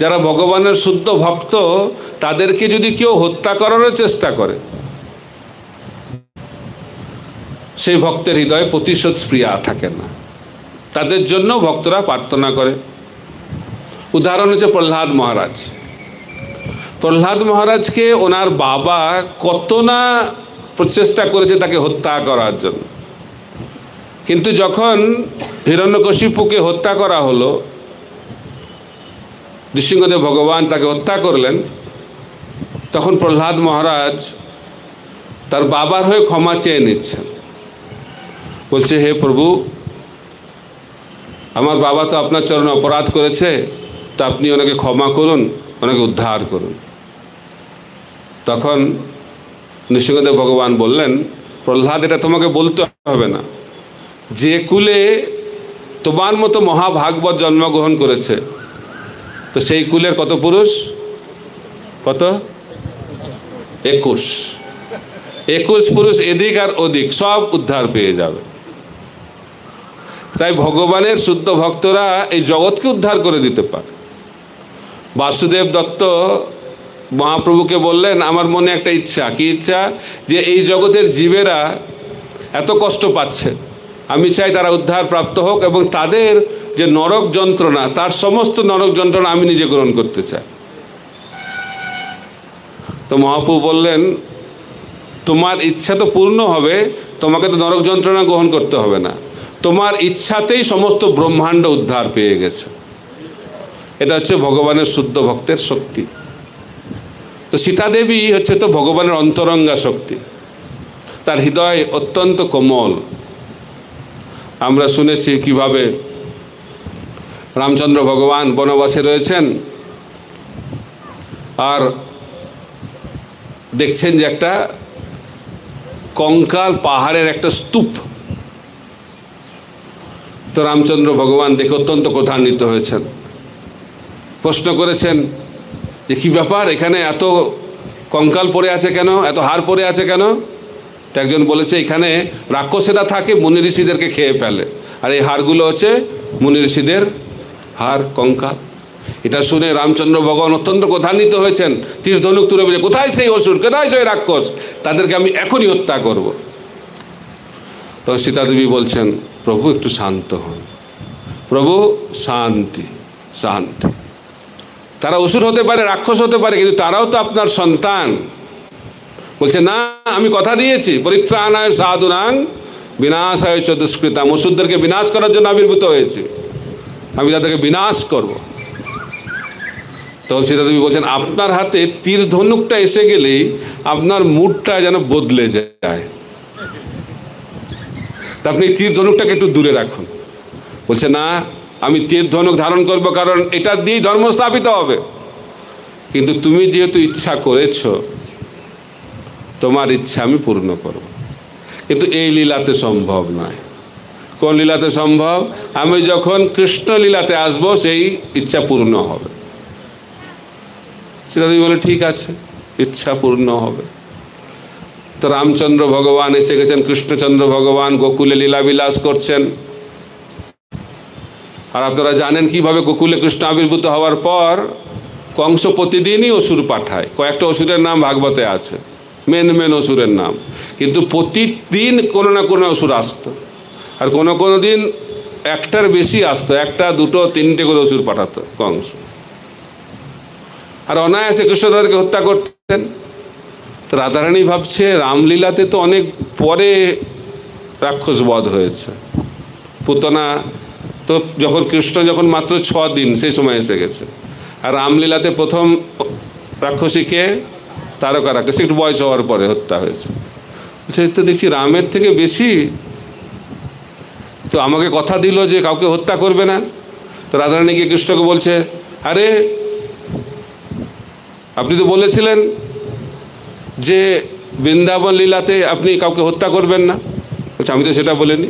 যারা ভগবানের শুদ্ধ ভক্ত তাদেরকে যদি কেউ হত্যা করারও চেষ্টা করে, সেই ভক্তের হৃদয়ে প্রতিশোধ স্পৃহা থাকে না, তাদের জন্য ভক্তরা প্রার্থনা করে। উদাহরণ হচ্ছে প্রহ্লাদ মহারাজ। প্রহ্লাদ মহারাজকে ওনার বাবা কত না প্রচেষ্টা করেছে তাকে হত্যা করার জন্য, কিন্তু যখন হিরণ্যকশিপুকে হত্যা করা হলো, নৃসিংহদেব ভগবান তাকে হত্যা করলেন, তখন প্রহ্লাদ মহারাজ তার বাবার হয়ে ক্ষমা চেয়ে নিচ্ছেন। বলছে, হে প্রভু, আমার বাবা তো আপনার চরণে অপরাধ করেছে, তো আপনি ওনাকে ক্ষমা করুন, ওনাকে উদ্ধার করুন। তখন নৃসিংহদেব ভগবান বললেন, প্রহ্লাদ, এটা তোমাকে বলতে হবে না। যে কুলে তোমার মতো মহাভাগবত জন্মগ্রহণ করেছে, তো সেই কুলের কত পুরুষ? কত? 21 পুরুষ এদিক আর ওদিক সব উদ্ধার পেয়ে যাবে। তাই ভগবানের শুদ্ধ ভক্তরা এই জগৎকে উদ্ধার করে দিতে পারে। বাসুদেব দত্ত মহাপ্রভুকে বললেন, আমার মনে একটা ইচ্ছা। কি ইচ্ছা? যে এই জগতের জীবেরা এত কষ্ট পাচ্ছে, আমি চাই তারা উদ্ধার প্রাপ্ত হোক এবং তাদের যে নরক যন্ত্রণা, তার সমস্ত নরক যন্ত্রণা আমি নিজে গ্রহণ করতে চাই। তো মহাপ্রভু বললেন, তোমার ইচ্ছা তো পূর্ণ হবে, তোমাকে তো নরক যন্ত্রণা গ্রহণ করতে হবে না, তোমার ইচ্ছাতেই সমস্ত ব্রহ্মাণ্ড উদ্ধার পেয়ে গেছে। এটা হচ্ছে ভগবানের শুদ্ধ ভক্তের শক্তি। তো সীতাদেবী হচ্ছে তো ভগবানের অন্তরঙ্গা শক্তি, তার হৃদয় অত্যন্ত কোমল। আমরা শুনেছি কিভাবে রামচন্দ্র ভগবান বনবাসে রয়েছেন আর দেখছেন যে একটা কঙ্কাল পাহাড়ের একটা স্তূপ। তো রামচন্দ্র ভগবান দেখে অত্যন্ত ক্রোধান্বিত হয়েছেন, প্রশ্ন করেছেন যে কী ব্যাপার, এখানে এত কঙ্কাল পড়ে আছে কেন, এত হাড় পড়ে আছে কেন? তো একজন বলেছে, এখানে রাক্ষসেরা থাকে, মুনি ঋষিদেরকে খেয়ে ফেলে, আর এই হাড়গুলো হচ্ছে মুনি ঋষিদের হাড়, কঙ্কাল। এটা শুনে রামচন্দ্র ভগবান অত্যন্ত ক্রোধান্বিত হয়েছেন, তীর ধনুক তুলে বলে, কোথায় সেই অসুর, কোথায় সেই রাক্ষস, তাদেরকে আমি এখনই হত্যা করব। তো সীতাদেবী বলছেন, প্রভু একটু শান্ত হন, প্রভু শান্তি শান্তি। তারা অসুর হতে পারে, রাক্ষস হতে পারে, কিন্তু তারাও তো আপনার সন্তান। বলছে, না, আমি কথা দিয়েছি, পরিত্রাণায় সাধুনাং বিনাশায় চ দুষ্কৃতাম, অসুরদেরকে বিনাশ করার জন্য আবির্ভূত হয়েছে, আমি তাদেরকে বিনাশ করব। তখন সীতাদেবী বলছেন, আপনার হাতে তীর ধনুকটা এসে গেলেই আপনার মুডটা যেন বদলে যায়, তা আপনি তীর ধনুকটাকে একটু দূরে রাখুন। বলছে, না, আমি তীর ধনুক ধারণ করব, কারণ এটা দিয়েই ধর্ম স্থাপিত হবে, কিন্তু তুমি যেহেতু ইচ্ছা করেছ, তোমার ইচ্ছা আমি পূর্ণ করব। কিন্তু এই লীলাতে সম্ভব নয়। কোন লীলাতে সম্ভব? আমি যখন কৃষ্ণ লীলাতে আসবো, সেই ইচ্ছা পূর্ণ হবে। সীতাদেবী বলে, ঠিক আছে, ইচ্ছা পূর্ণ হবে। তো রামচন্দ্র ভগবান এসে গেছেন, কৃষ্ণচন্দ্র ভগবান গোকুলে লীলাবিলাস করছেন। আর আপনারা জানেন কিভাবে গোকুলে কৃষ্ণ আবির্ভূত হওয়ার পর কংস প্রতিদিনই অসুর পাঠায়। কয়েকটা অসুরের নাম ভাগবতে আছে, মেন অসুরের নাম, কিন্তু প্রতিদিন কোনো না কোনো অসুর আসতো, আর কোনো দিন একটার বেশি আসতো, একটা, দুটো, তিনটে করে অসুর পাঠাতো কংস। আর অনায়াসে কৃষ্ণ তাদেরকে হত্যা করতেন। তো রাধারানী ভাবছে, রামলীলাতে তো অনেক পরে রাক্ষস বধ হয়েছে, পুতনা তো কৃষ্ণ যখন মাত্র 6 দিন, সেই সময় এসে গেছে। আর রামলীলাতে প্রথম রাক্ষসীকে তারকা রাক্ষসী একটু বয়স হওয়ার পরে হত্যা হয়েছে। তো দেখছি রামের থেকে বেশি, তো আমাকে কথা দিল যে কাউকে হত্যা করবে না। তো রাধারানী গিয়ে কৃষ্ণকে বলছে, আরে আপনি তো বলেছিলেন যে বৃন্দাবন লীলাতে আপনি কাউকে হত্যা করবেন না। বলছে, আমি তো সেটা বলিনি,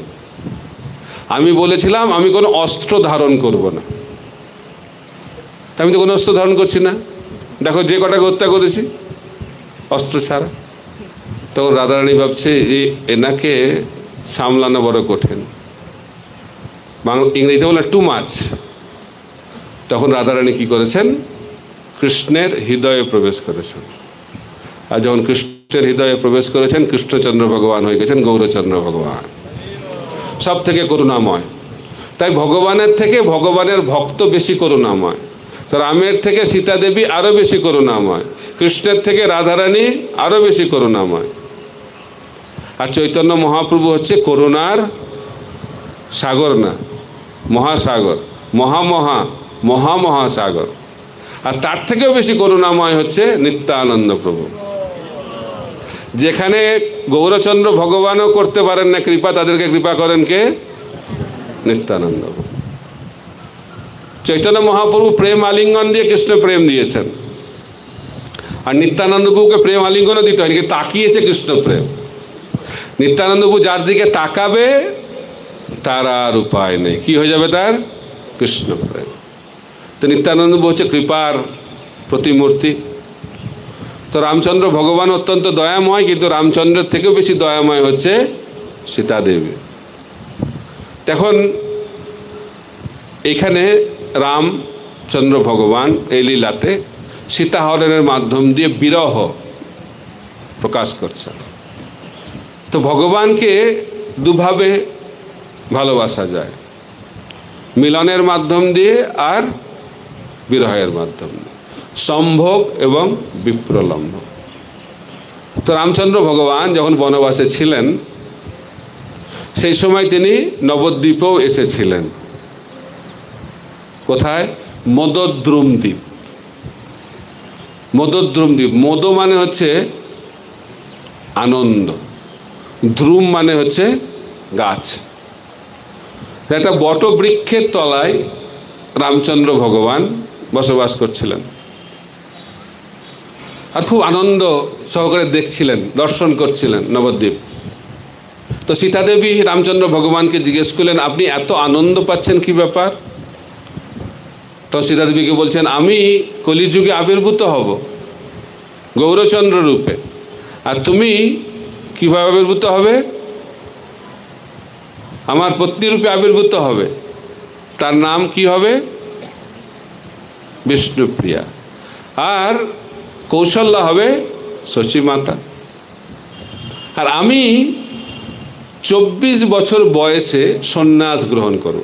আমি বলেছিলাম আমি কোনো অস্ত্র ধারণ করব না। আমি তো কোনো অস্ত্র ধারণ করছি না। দেখো যে কটাকে হত্যা করেছি অস্ত্র ছাড়া। তখন রাধারানী ভাবছে এনাকে সামলানো বড় কঠিন, ইংরেজিতে বলে টু মাচ। তখন রাধারানী কি করেছেন, কৃষ্ণের হৃদয়ে প্রবেশ করেছেন। আর যখন কৃষ্ণের হৃদয়ে প্রবেশ করেছেন, কৃষ্ণচন্দ্র ভগবান হয়ে গেছেন গৌরচন্দ্র ভগবান, সব থেকে করুণাময়। তাই ভগবানের থেকে ভগবানের ভক্ত বেশি করুণাময়, তো রামের থেকে সীতা দেবী আরও বেশি করুণাময়, কৃষ্ণের থেকে রাধারানী আরও বেশি করুণাময়। আর চৈতন্য মহাপ্রভু হচ্ছে করুণার সাগর, না মহাসাগর, মহাসাগর। আর তার থেকেও বেশি করুণাময় হচ্ছে নিত্যানন্দ প্রভু। যেখানে গৌরচন্দ্র ভগবানও করতে পারেন না কৃপা, তাদেরকে কৃপা করেন কে? নিত্যানন্দ। চৈতন্য মহাপ্রভু প্রেম আলিঙ্গন দিয়ে কৃষ্ণ প্রেম দিয়েছেন, আর নিত্যানন্দ প্রভুকে প্রেম আলিঙ্গনও দিতে হয়নি, তাকিয়েছে কৃষ্ণ প্রেম। নিত্যানন্দ প্রভু যার দিকে তাকাবে তার আর উপায় নেই, কি হয়ে যাবে তার? কৃষ্ণ প্রেম। তো নিত্যানন্দ প্রভু হচ্ছে কৃপার প্রতিমূর্তি। তো রামচন্দ্র ভগবান অত্যন্ত দয়াময়, কিন্তু রামচন্দ্রের থেকেও বেশি দয়াময় হচ্ছে সীতা দেবী। তখন এখানে রামচন্দ্র ভগবান এই লীলাতে সীতাহরণের মাধ্যম দিয়ে বিরহ প্রকাশ করছেন। তো ভগবানকে দুভাবে ভালোবাসা যায়, মিলনের মাধ্যম দিয়ে আর বিরহের মাধ্যম দিয়ে, সম্ভোগ এবং বিপ্রলম্ব। তো রামচন্দ্র ভগবান যখন বনবাসে ছিলেন, সেই সময় তিনি নবদ্বীপেও এসেছিলেন। কোথায়? মদদ্রুম দ্বীপ। মদদ্রুম দ্বীপ, মদ মানে হচ্ছে আনন্দ, দ্রুম মানে হচ্ছে গাছ। একটা বটবৃক্ষের তলায় রামচন্দ্র ভগবান বসবাস করছিলেন, আর খুব আনন্দ সহকারে দেখছিলেন, দর্শন করছিলেন নবদ্বীপ। তো সীতা দেবী রামচন্দ্র ভগবানকে জিজ্ঞেস করলেন, আপনি এত আনন্দ পাচ্ছেন, কি ব্যাপার? তো সীতা দেবীকে বলছেন, আমি কলিযুগে আবির্ভূত হব গৌরচন্দ্র রূপে, আর তুমি কিভাবে আবির্ভূত হবে? আমার পত্নী রূপে আবির্ভূত হবে। তার নাম কি হবে? বিষ্ণুপ্রিয়া। আর কৌশল্যা হবে শচীমাতা। আর আমি 24 বছর বয়সে সন্ন্যাস গ্রহণ করব,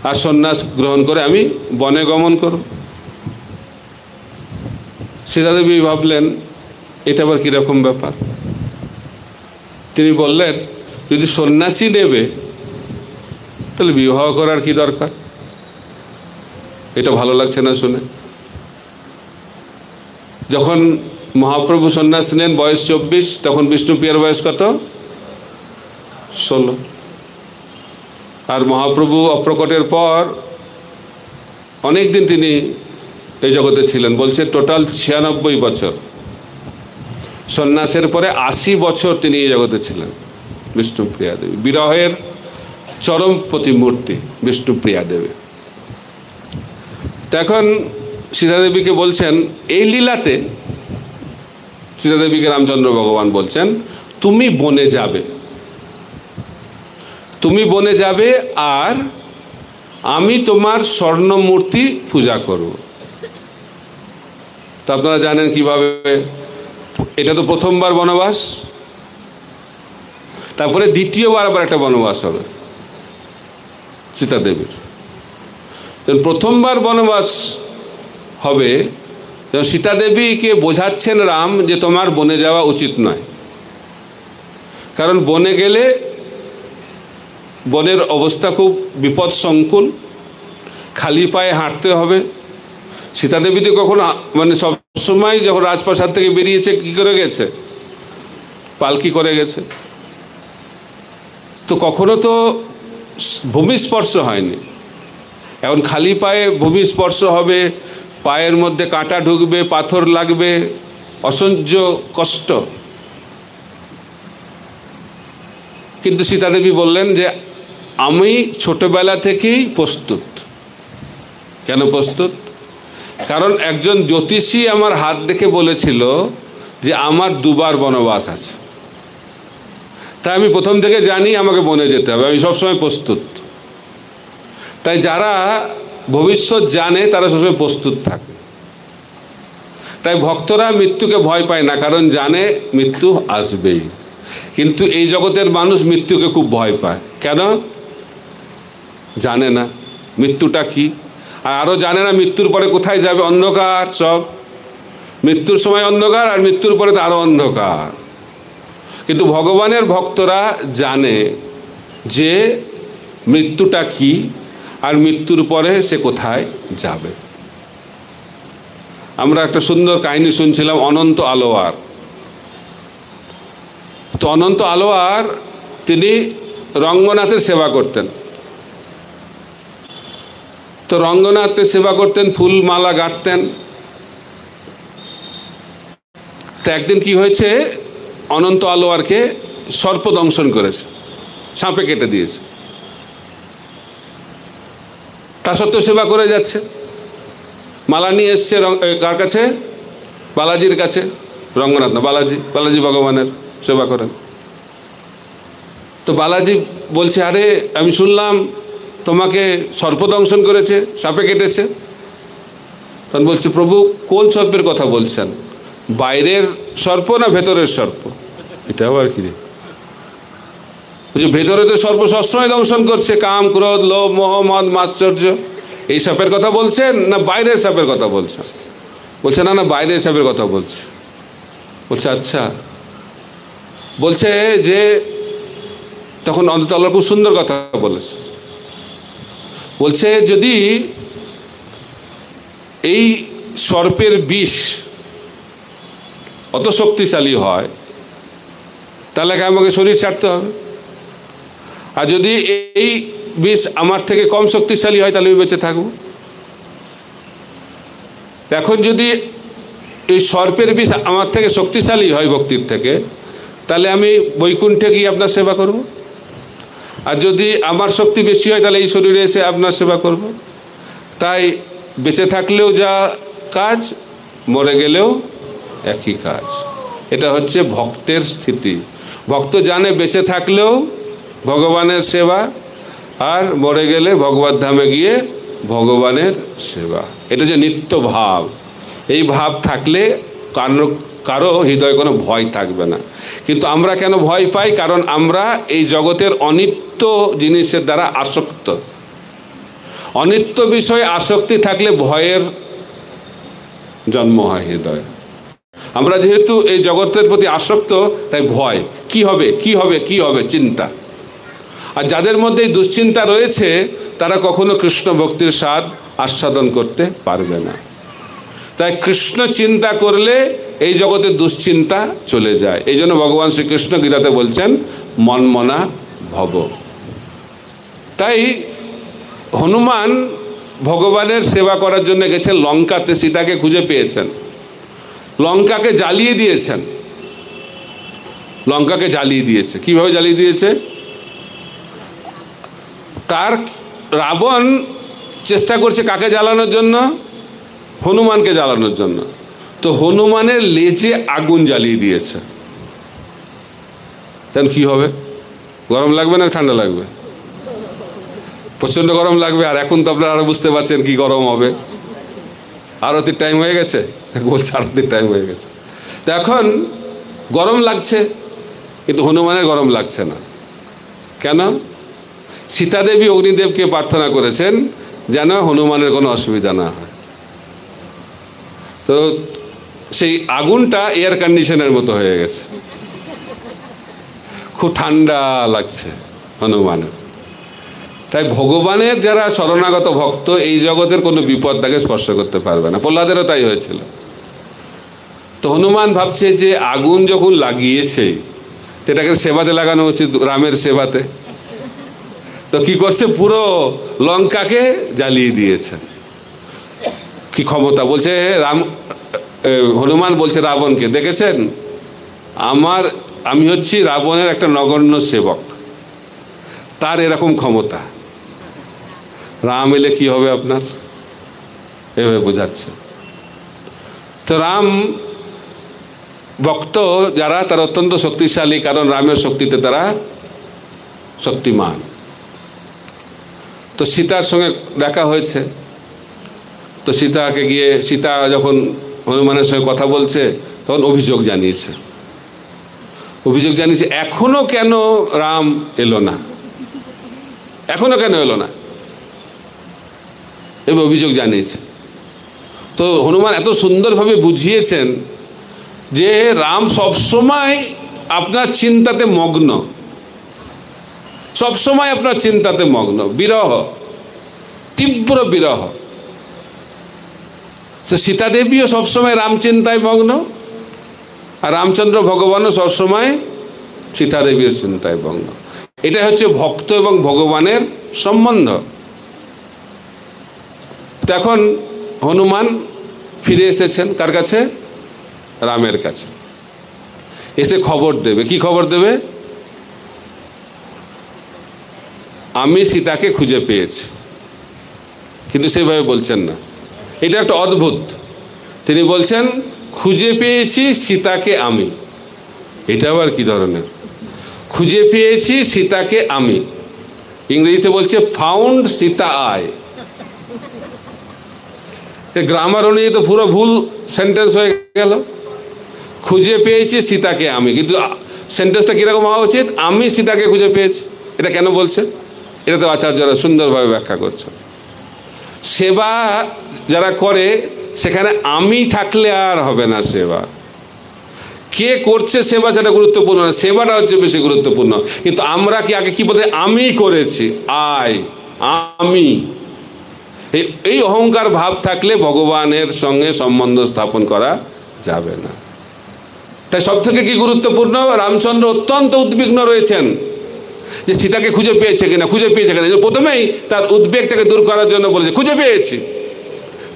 আর সন্ন্যাস গ্রহণ করে আমি বনে গমন করব। সীতাদেবী ভাবলেন, এটা আবার কীরকম ব্যাপার? তিনি বললেন, যদি সন্ন্যাসী নেবে তাহলে বিবাহ করার কি দরকার? এটা ভালো লাগছে না শুনে। যখন মহাপ্রভু সন্ন্যাস নেন বয়স 24, তখন বিষ্ণুপ্রিয়ার বয়স কত? 16। আর মহাপ্রভু অপ্রকটের পর অনেক দিন তিনি এই জগতে ছিলেন, বলছে টোটাল 96 বছর। সন্ন্যাসের পরে 80 বছর তিনি এই জগতে ছিলেন। বিষ্ণুপ্রিয়া দেবী বিরহের চরম প্রতিমূর্তি, বিষ্ণুপ্রিয়া দেবী। তখন সীতাদেবীকে বলছেন, এই লীলাতে সীতাদেবীকে রামচন্দ্র ভগবান বলছেন, তুমি বনে যাবে, তুমি বনে যাবে, আর আমি তোমার স্বর্ণমূর্তি পূজা করব। তো আপনারা জানেন কিভাবে, এটা তো প্রথমবার বনবাস, তারপরে দ্বিতীয়বার আবার একটা বনবাস হবে সীতাদেবীর। প্রথমবার বনবাস হবে, সীতাদেবীকে বোঝাচ্ছেন রাম যে তোমার বনে যাওয়া উচিত নয়, কারণ বনে গেলে বনের অবস্থা খুব বিপদসংকুল, খালি পায়ে হাঁটতে হবে। সীতাদেবী তো কখনো মানে সবসময় যখন রাজপ্রাসাদ থেকে বেরিয়েছে কী করে গেছে? পালকি করে গেছে, তো কখনো তো ভূমিস্পর্শ হয়নি। এখন খালি পায়ে ভূমিস্পর্শ হবে, পায়ের মধ্যে কাঁটা ঢুকবে, পাথর লাগবে, অসহ্য কষ্ট। কিন্তু সীতাদেবী বললেন যে আমি ছোটবেলা থেকেই প্রস্তুত। কেন প্রস্তুত? কারণ একজন জ্যোতিষী আমার হাত দেখে বলেছিল যে আমার 2বার বনবাস আছে, তাই আমি প্রথম থেকে জানি আমাকে বনে যেতে হবে, আমি সবসময় প্রস্তুত। তাই যারা ভবিষ্যৎ জানে তারা সবসময় প্রস্তুত থাকে। তাই ভক্তরা মৃত্যুকে ভয় পায় না, কারণ জানে মৃত্যু আসবেই। কিন্তু এই জগতের মানুষ মৃত্যুকে খুব ভয় পায়। কেন? জানে না মৃত্যুটা কি, আর আরও জানে না মৃত্যুর পরে কোথায় যাবে। অন্ধকার সব, মৃত্যুর সময় অন্ধকার, আর মৃত্যুর পরে তো আরও অন্ধকার। কিন্তু ভগবানের ভক্তরা জানে যে মৃত্যুটা কি, আর মৃত্যুর পরে সে কোথায় যাবে। আমরা একটা সুন্দর কাহিনী শুনছিলাম অনন্ত আলোয়ার। তো অনন্ত আলোয়ার তিনি রঙ্গনাথের সেবা করতেন। তো রঙ্গনাথের সেবা করতেন, ফুল মালা গাঁথতেন। তো একদিন কি হয়েছে, অনন্ত আলোয়ারকে সর্প দংশন করেছে, সাপে কেটে দিয়েছে। তা সত্ত্বেও সেবা করে যাচ্ছে। মালা নিয়ে এসছে কার কাছে? বালাজির কাছে। রঙ্গনাথ না, বালাজি ভগবানের সেবা করেন। তো বালাজি বলছে, আরে আমি শুনলাম তোমাকে সর্প দংশন করেছে, সাপে কেটেছে। তখন বলছে, প্রভু কোন সর্পের কথা বলছেন? বাইরের সর্প না ভেতরের সর্প? এটা আবার কি রে? বলছে ভেতরে তো সর্প সবসময় দংশন করছে, কাম, ক্রোধ, লোভ, মোহ, মদ, মাশ্চর্য। এই সাপের কথা বলছেন না বাইরের সাপের কথা বলছেন? বলছে না, বাইরের সাপের কথা বলছে। বলছে আচ্ছা। বলছে যে তখন অনন্ত আলোয়ার খুব সুন্দর কথা বলেছে। বলছে যদি এই সর্পের বিষ অত শক্তিশালী হয় তাহলে আমাকে শরীর ছাড়তে হবে, আর যদি এই বিষ আমার থেকে কম শক্তিশালী হয় তাহলে আমি বেঁচে থাকব। এখন যদি এই সর্পের বিষ আমার থেকে শক্তিশালী হয় ভক্তির থেকে, তাহলে আমি বৈকুণ্ঠে গিয়ে আপনার সেবা করব। আর যদি আমার শক্তি বেশি হয় তাহলে এই শরীরে এসে আপনার সেবা করব। তাই বেঁচে থাকলেও যা কাজ, মরে গেলেও একই কাজ। এটা হচ্ছে ভক্তের স্থিতি। ভক্ত জানে বেঁচে থাকলেও ভগবানের সেবা, আর মরে গেলে ভগবত ধামে গিয়ে ভগবানের সেবা। এটা যে নিত্য ভাব, এই ভাব থাকলে কারো হৃদয়ে কোনো ভয় থাকবে না। কিন্তু আমরা কেন ভয় পাই? কারণ আমরা এই জগতের অনিত্য জিনিসের দ্বারা আসক্ত। অনিত্য বিষয়ে আসক্তি থাকলে ভয়ের জন্ম হয় হৃদয়ে। আমরা যেহেতু এই জগতের প্রতি আসক্ত, তাই ভয়, কি হবে কি হবে কি হবে চিন্তা। আর যাদের মধ্যে এই দুশ্চিন্তা রয়েছে তারা কখনো কৃষ্ণ ভক্তির স্বাদ আস্বাদন করতে পারবে না। তাই কৃষ্ণ চিন্তা করলে এই জগতের দুশ্চিন্তা চলে যায়। এই জন্য ভগবান শ্রীকৃষ্ণ গীতাতে বলছেন মনমনা ভব। তাই হনুমান ভগবানের সেবা করার জন্য গেছেন লঙ্কাতে, সীতাকে খুঁজে পেয়েছেন, লঙ্কাকে জ্বালিয়ে দিয়েছেন। লঙ্কাকে জ্বালিয়ে দিয়েছে। কিভাবে জ্বালিয়ে দিয়েছে? তার রাবণ চেষ্টা করছে কাকে জ্বালানোর জন্য? হনুমানকে জ্বালানোর জন্য। তো হনুমানের লেজে আগুন জ্বালিয়ে দিয়েছে। তখন কি হবে? গরম লাগবে না ঠান্ডা লাগবে? প্রচণ্ড গরম লাগবে। আর এখন তো আপনারা আরো বুঝতে পারছেন কি গরম হবে। আরতির টাইম হয়ে গেছে, বলছে আরতির টাইম হয়ে গেছে। তো এখন গরম লাগছে, কিন্তু হনুমানের গরম লাগছে না। কেন? সীতাদেবী অগ্নিদেবকে প্রার্থনা করেছেন যেন হনুমানের কোনো অসুবিধা না হয়। তো সেই আগুনটা এয়ার কন্ডিশনের মতো হয়ে গেছে, খুব ঠান্ডা লাগছে হনুমানের। তাই ভগবানের যারা শরণাগত ভক্ত, এই জগতের কোনো বিপদ তাকে স্পর্শ করতে পারবে না। প্রহ্লাদেরও তাই হয়েছিল। তো হনুমান ভাবছে যে আগুন যখন লাগিয়েছে এটাকে সেবাতে লাগানো উচিত, রামের সেবাতে। তো কি করছে? পুরো লঙ্কাকে জ্বালিয়ে দিয়েছে। কি ক্ষমতা! বলছে হনুমান বলছে রাবণকে, দেখেছেন আমি হচ্ছি রাবণের একটা নগণ্য সেবক, তার এরকম ক্ষমতা। রাম এলে কি হবে আপনার? এভাবে বোঝাচ্ছে। তো রাম ভক্ত যারা তারা অত্যন্ত শক্তিশালী, কারণ রামের শক্তিতে তারা শক্তিমান। তো সীতার সঙ্গে দেখা হয়েছে, তো সীতাকে গিয়ে সীতা যখন হনুমানের সঙ্গে কথা বলছে তখন অভিযোগ জানিয়েছে এখনো কেন রাম এলো না, এখনো কেন এলো না, এবার অভিযোগ জানিয়েছে। তো হনুমান এত সুন্দরভাবে বুঝিয়েছেন যে রাম সবসময় আপনার চিন্তাতে মগ্ন, সবসময় আপনার চিন্তাতে মগ্ন, বিরহ, তীব্র বিরহ। সীতা দেবীও সবসময় রাম চিন্তায় মগ্ন, আর রামচন্দ্র ভগবানও সবসময় সীতা দেবীর চিন্তায় মগ্ন। এটাই হচ্ছে ভক্ত এবং ভগবানের সম্বন্ধ। এখন হনুমান ফিরে এসেছেন কার কাছে? রামের কাছে। এসে খবর দেবে, কি খবর দেবে? আমি সীতাকে খুঁজে পেয়েছি। কিন্তু সেভাবে বলছেন না, এটা একটা অদ্ভুত। তিনি বলছেন খুঁজে পেয়েছি সীতাকে আমি। এটা আবার কি ধরনের? খুঁজে পেয়েছি সীতাকে আমি, ইংরেজিতে বলছে ফাউন্ড সীতা আই। গ্রামার অনুযায়ী তো পুরো ভুল সেন্টেন্স হয়ে গেল। খুঁজে পেয়েছি সীতাকে আমি, কিন্তু সেন্টেন্সটা কীরকম হওয়া উচিত? আমি সীতাকে খুঁজে পেয়েছি। এটা কেন বলছে? এটা তো আচার্যরা সুন্দরভাবে ব্যাখ্যা করছে। সেবা যারা করে সেখানে আমি থাকলে আর হবে না সেবা। কে করছে সেবা সেটা গুরুত্বপূর্ণ না, সেবাটা হচ্ছে বেশি গুরুত্বপূর্ণ। কিন্তু আমরা কি আগে কি বলতে, আমি করেছি, আমি, এই অহংকার ভাব থাকলে ভগবানের সঙ্গে সম্বন্ধ স্থাপন করা যাবে না। তাই সব থেকে কি গুরুত্বপূর্ণ? রামচন্দ্র অত্যন্ত উদ্বিগ্ন রয়েছেন যে সীতাকে খুঁজে পেয়েছে কিনা, প্রথমেই তার উদ্বেগটাকে দূর করার জন্য বলেছে খুঁজে পেয়েছি।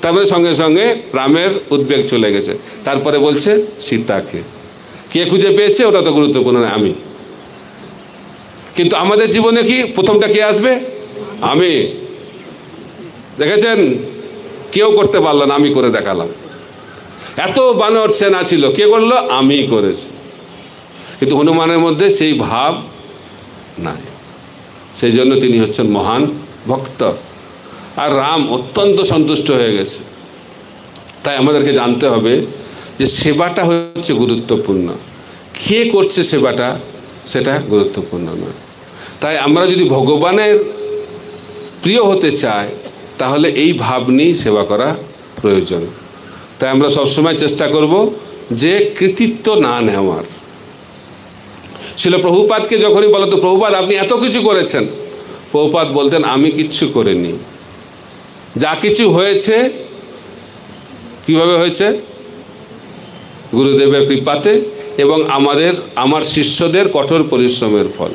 তারপরে সঙ্গে সঙ্গে রামের উদ্বেগ চলে গেছে। তারপরে বলছে সীতাকে। কে খুঁজে পেয়েছে ওটা তো গুরুত্বপূর্ণ না, আমি। কিন্তু আমাদের জীবনে কি প্রথমটা কে আসবে? আমি। দেখেছেন, কেউ করতে পারলো না, আমি করে দেখালাম। এত বানর সেনা ছিল, কে করলো? আমি করেছি। কিন্তু হনুমানের মধ্যে সেই ভাব নাই, সেই জন্য তিনি হচ্ছেন মহান ভক্ত। আর রাম অত্যন্ত সন্তুষ্ট হয়ে গেছে। তাই আমাদেরকে জানতে হবে যে সেবাটা হচ্ছে গুরুত্বপূর্ণ, কে করছে সেবাটা সেটা গুরুত্বপূর্ণ নয়। তাই আমরা যদি ভগবানের প্রিয় হতে চাই তাহলে এই ভাব নিয়ে সেবা করা প্রয়োজন। তাই আমরা সবসময় চেষ্টা করব যে কৃতিত্ব না নেওয়ার। ছিল প্রভুপাদকে যখনই বলো তো প্রভুপাদ আপনি এত কিছু করেছেন, প্রভুপাদ বলতেন আমি কিচ্ছু করিনি, যা কিছু হয়েছে কিভাবে হয়েছে? গুরুদেবের কৃপাতে এবং আমার শিষ্যদের কঠোর পরিশ্রমের ফল।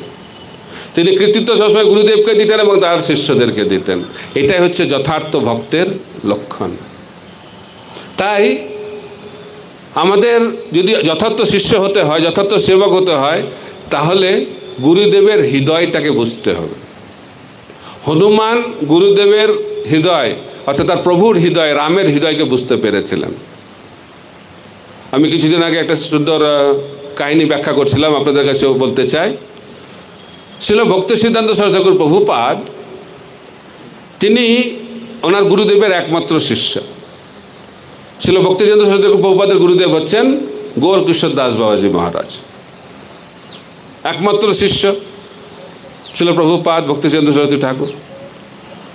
তিনি কৃতিত্ব সবসময় গুরুদেবকে দিতেন এবং তার শিষ্যদেরকে দিতেন। এটাই হচ্ছে যথার্থ ভক্তের লক্ষণ। তাই আমাদের যদি যথার্থ শিষ্য হতে হয়, যথার্থ সেবক হতে হয়, তাহলে গুরুদেবের হৃদয়টাকে বুঝতে হবে। হনুমান গুরুদেবের হৃদয় অর্থাৎ তার প্রভুর হৃদয়, রামের হৃদয়কে বুঝতে পেরেছিলেন। আমি কিছুদিন আগে একটা সুন্দর কাহিনী ব্যাখ্যা করছিলাম, আপনাদের কাছেও বলতে চাই। ছিল ভক্তি সিদ্ধান্ত সরস্বতী ঠাকুর প্রভুপাদ, তিনি ওনার গুরুদেবের একমাত্র শিষ্য। ছিল ভক্তি সিদ্ধান্ত সরস্বতী ঠাকুর প্রভুপাদের গুরুদেব হচ্ছেন গৌর কিশোর দাস বাবাজি মহারাজ, একমাত্র শিষ্য ছিল প্রভুপাদ ভক্তি সিদ্ধান্ত সরস্বতী ঠাকুর।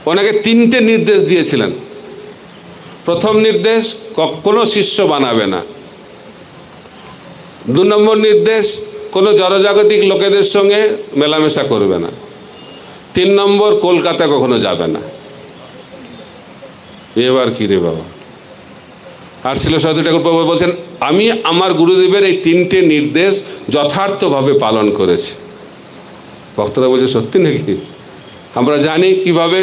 ওনাকে 3টে নির্দেশ দিয়েছিলেন। প্রথম নির্দেশ, কখনো শিষ্য বানাবে না। 2 নম্বর নির্দেশ, কোনো জড়জাগতিক লোকেদের সঙ্গে মেলামেশা করবে না। 3 নম্বর, কলকাতা কখনো যাবে না। এবার কি রে বাবা? আর ছিল সরস্বতী ঠাকুর প্রভু বলছেন আমি আমার গুরুদেবের এই 3টে নির্দেশ যথার্থভাবে পালন করেছি। ভক্তরা বলছে সত্যি নাকি? আমরা জানি কিভাবে।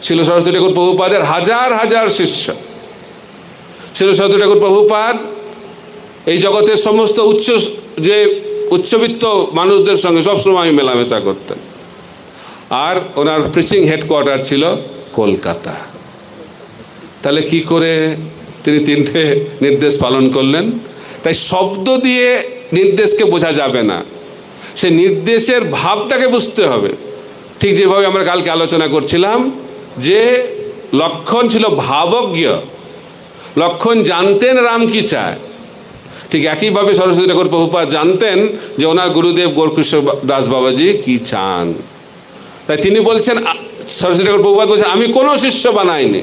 ছিল সরস্বতী ঠাকুর প্রভুপাদের হাজার হাজার শিষ্য। ছিল সরস্বতী ঠাকুর প্রভুপাদ এই জগতের সমস্ত উচ্চবিত্ত মানুষদের সঙ্গে সবসময় মেলামেশা করতেন। আর ওনার প্রিচিং হেডকোয়ার্টার ছিল কলকাতা। তাহলে কি করে তিনি 3টে নির্দেশ পালন করলেন। তাই শব্দ দিয়ে নির্দেশকে বোঝা যাবে না, সে নির্দেশের ভাবটাকে বুঝতে হবে। ঠিক যেভাবে আমরা কালকে আলোচনা করছিলাম যে লক্ষণ ছিল ভাবজ্ঞ, লক্ষণ জানতেন রাম কি চায়, ঠিক একইভাবে সরস্বতী ঠাকুর প্রভুপাদ জানতেন যে ওনার গুরুদেব গৌরকৃষ্ণ দাস বাবাজি কি চান। তাই তিনি বলছেন, সরস্বতী ঠাকুর প্রভুপাদ বলছেন, আমি কোনো শিষ্য বানাইনি,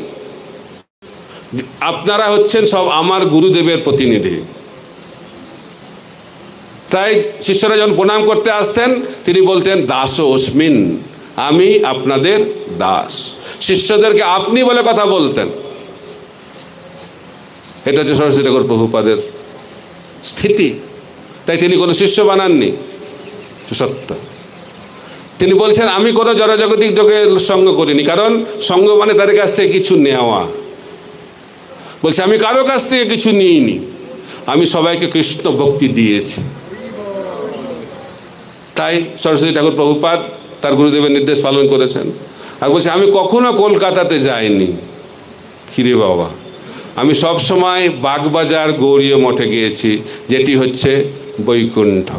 আপনারা হচ্ছেন সব আমার গুরুদেবের প্রতিনিধি। তাই শিষ্যরা যখন প্রণাম করতে আসতেন তিনি বলতেন দাস অস্মিন, আমি আপনাদের দাস। শিষ্যদেরকে আপনি বলে কথা বলতেন। এটা হচ্ছে সরস্বতী ঠাকুর প্রভুপাদের স্থিতি। তাই তিনি কোনো শিষ্য বানাননি, সত্য। তিনি বলছেন আমি কোনো জড়জাগতিক যোগের সঙ্গ করিনি, কারণ সঙ্গ মানে তাদের কাছ থেকে কিছু নেওয়া। বলছে আমি কারো কাছ থেকে কিছু নিইনি, আমি সবাইকে কৃষ্ণ ভক্তি দিয়েছি। তাই সরস্বতী ঠাকুর প্রভুপাদ তার গুরুদেবের নির্দেশ পালন করেছেন। আর বলছে আমি কখনো কলকাতাতে যাইনি। কিরে বাবা, আমি সব সময় বাগবাজার গৌরীয় মঠে গিয়েছি, যেটি হচ্ছে বৈকুণ্ঠ।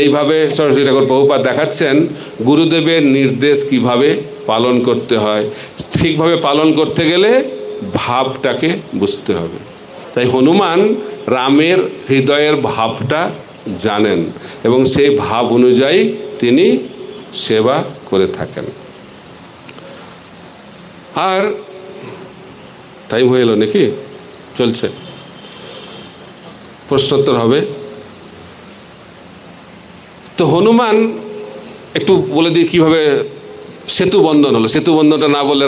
এইভাবে সরস্বতী ঠাকুর প্রভুপাদ দেখাচ্ছেন গুরুদেবের নির্দেশ কিভাবে পালন করতে হয়। ঠিকভাবে পালন করতে গেলে ভাবটাকে বুঝতে হবে। তাই হনুমান রামের হৃদয়ের ভাবটা জানেন এবং সেই ভাব অনুযায়ী তিনি সেবা করে থাকেন। আর টাইম হয়ে এলো নাকি? চলছে, প্রশ্নোত্তর হবে। তো হনুমান একটু বলে দিই কীভাবে সেতু বন্ধন হলো। সেতু বন্ধনটা না বললে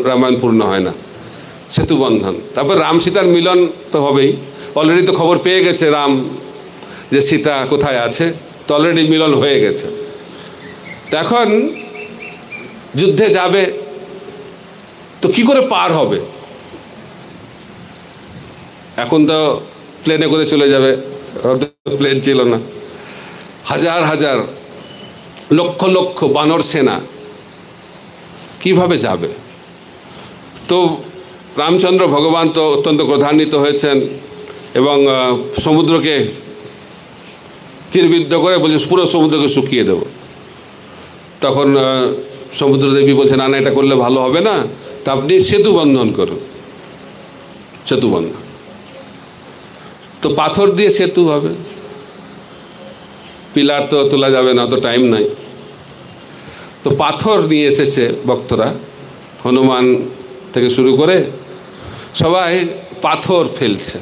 রামায়ণ পূর্ণ হয় না। সেতু বন্ধন, তারপর রাম সীতার মিলন তো হবেই। অলরেডি তো খবর পেয়ে গেছে রাম যে সীতা কোথায় আছে, তো অলরেডি মিলন হয়ে গেছে। তো এখন যুদ্ধে যাবে, তো কি করে পার হবে? এখন তো প্লেনে করে চলে যাবে, প্লেন ছিল না। হাজার হাজার লক্ষ লক্ষ বানর সেনা কিভাবে যাবে? তো রামচন্দ্র ভগবান তো অত্যন্ত ক্রোধান্বিত হয়েছেন এবং সমুদ্রকে তীরবিদ্ধ করে বলছে পুরো সমুদ্রকে শুকিয়ে দেব। তখন সমুদ্রদেবী বলছে না না, এটা করলে ভালো হবে না, তা আপনি সেতু বন্ধন করুন। সেতু বন্ধন, তো পাথর দিয়ে সেতু হবে, পিলার তো তোলা যাবে না, তো টাইম নাই। তো পাথর নিয়ে এসেছে ভক্তরা, হনুমান থেকে শুরু করে সবাই পাথর ফেলছে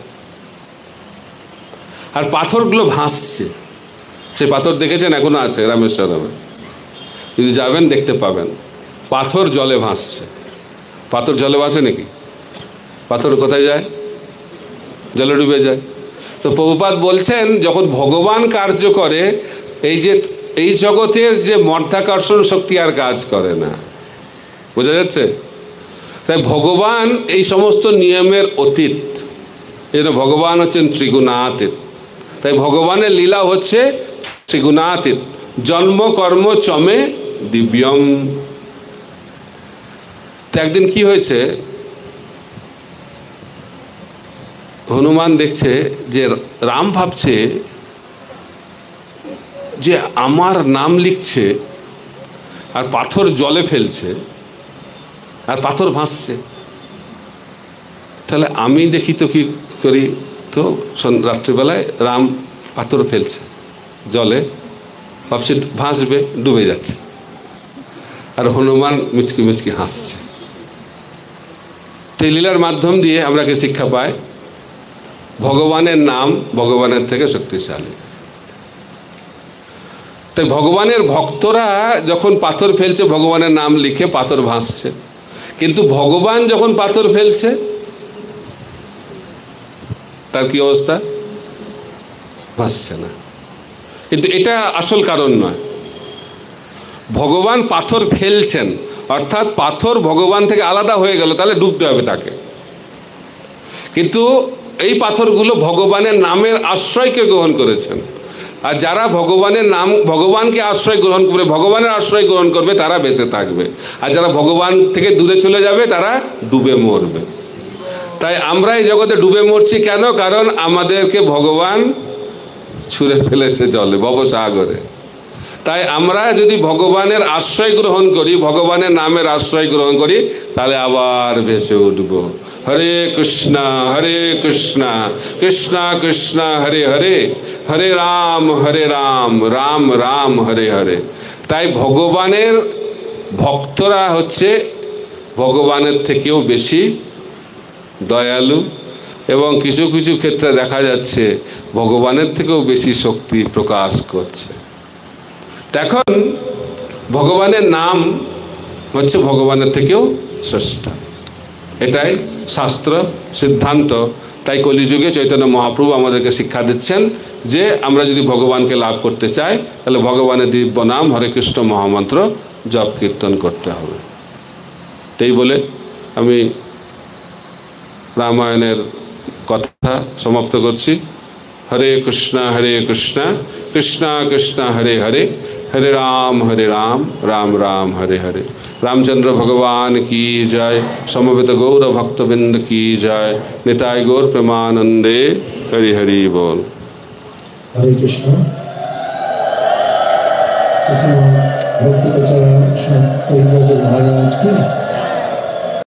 আর পাথরগুলো ভাসছে। সে পাথর দেখেছেন, এখনো আছে রামেশ্বরমে, যদি যাবেন দেখতে পাবেন। পাথর জলে ভাসছে। পাথর জলে ভাসে নাকি? পাথর কোথায় যায়? জলে ডুবে যায়। তো প্রভুপাদ বলছেন যখন ভগবান কার্য করে, এই জগতের যে মধ্যাকর্ষণ শক্তি আর কাজ করে না। বোঝা যাচ্ছে? তাই ভগবান এই সমস্ত নিয়মের অতীত। এই জন্য ভগবান হচ্ছেন ত্রিগুণাতীত। তাই ভগবানের লীলা হচ্ছে ত্রিগুণাতীত। জন্ম কর্ম চমে দিব্যম। তো একদিন কি হয়েছে, হনুমান দেখছে যে রাম ভাবছে যে আমার নাম লিখছে আর পাথর জলে ফেলছে আর পাথর ভাসছে, তাহলে আমি দেখি তো কি করি। তো রাত্রিবেলায় রাম পাথর ফেলছে জলে, ভাবছে ভাসবে, ডুবে যাচ্ছে, আর হনুমান মিচকি মিচকি হাসছে। তো এই লীলার মাধ্যম দিয়ে আমরা কি শিক্ষা পাই? ভগবানের নাম ভগবানের থেকে শক্তিশালী। তাই ভগবানের ভক্তরা যখন পাথর ফেলছে, ভগবানের নাম লিখে পাথর ভাসছে, কিন্তু ভগবান যখন পাথর ফেলছে তার কি অবস্থা? ভাসছে না। কিন্তু এটা আসল কারণ নয়। ভগবান পাথর ফেলছেন, অর্থাৎ পাথর ভগবান থেকে আলাদা হয়ে গেল, তাহলে ডুবতে হবে তাকে। কিন্তু এই পাথরগুলো ভগবানের নামের আশ্রয়কে গ্রহণ করেছেন। আর যারা ভগবানকে আশ্রয় গ্রহণ করবে, ভগবানের আশ্রয় গ্রহণ করবে, তারা বেঁচে থাকবে। আর যারা ভগবান থেকে দূরে চলে যাবে, তারা ডুবে মরবে। তাই আমরা এই জগতে ডুবে মরছি কেন? কারণ আমাদেরকে ভগবান ছুঁড়ে ফেলেছে জলে, ভবসাগরে। তাই আমরা যদি ভগবানের আশ্রয় গ্রহণ করি, ভগবানের নামের আশ্রয় গ্রহণ করি, তাহলে আবার ভেসে উঠব। হরে কৃষ্ণ কৃষ্ণ কৃষ্ণ হরে হরে, হরে রাম রাম রাম হরে হরে। তাই ভগবানের ভক্তরা হচ্ছে ভগবানের থেকেও বেশি দয়ালু, এবং কিছু কিছু ক্ষেত্রে দেখা যাচ্ছে ভগবানের থেকেও বেশি শক্তি প্রকাশ করছে। এখন ভগবানের নাম হচ্ছে ভগবানের থেকেও শ্রেষ্ঠ, এটাই শাস্ত্র সিদ্ধান্ত। তাই কলিযুগে চৈতন্য মহাপ্রভু আমাদেরকে শিক্ষা দিচ্ছেন যে আমরা যদি ভগবানকে লাভ করতে চাই, তাহলে ভগবানের দিব্য নাম হরে কৃষ্ণ মহামন্ত্র জপ কীর্তন করতে হবে। তাই বলে আমি রামায়ণের কথা সমাপ্ত করছি। হরে কৃষ্ণ কৃষ্ণ কৃষ্ণ হরে হরে, হরে রাম রাম রাম হরে হরে। रामचंद्र भगवान की जय। समवेत गौर भक्तबिंद की जय। निताय गौर प्रेमानंदे। हरि हरि बोल। हरे कृष्ण। भक्ति महाराज की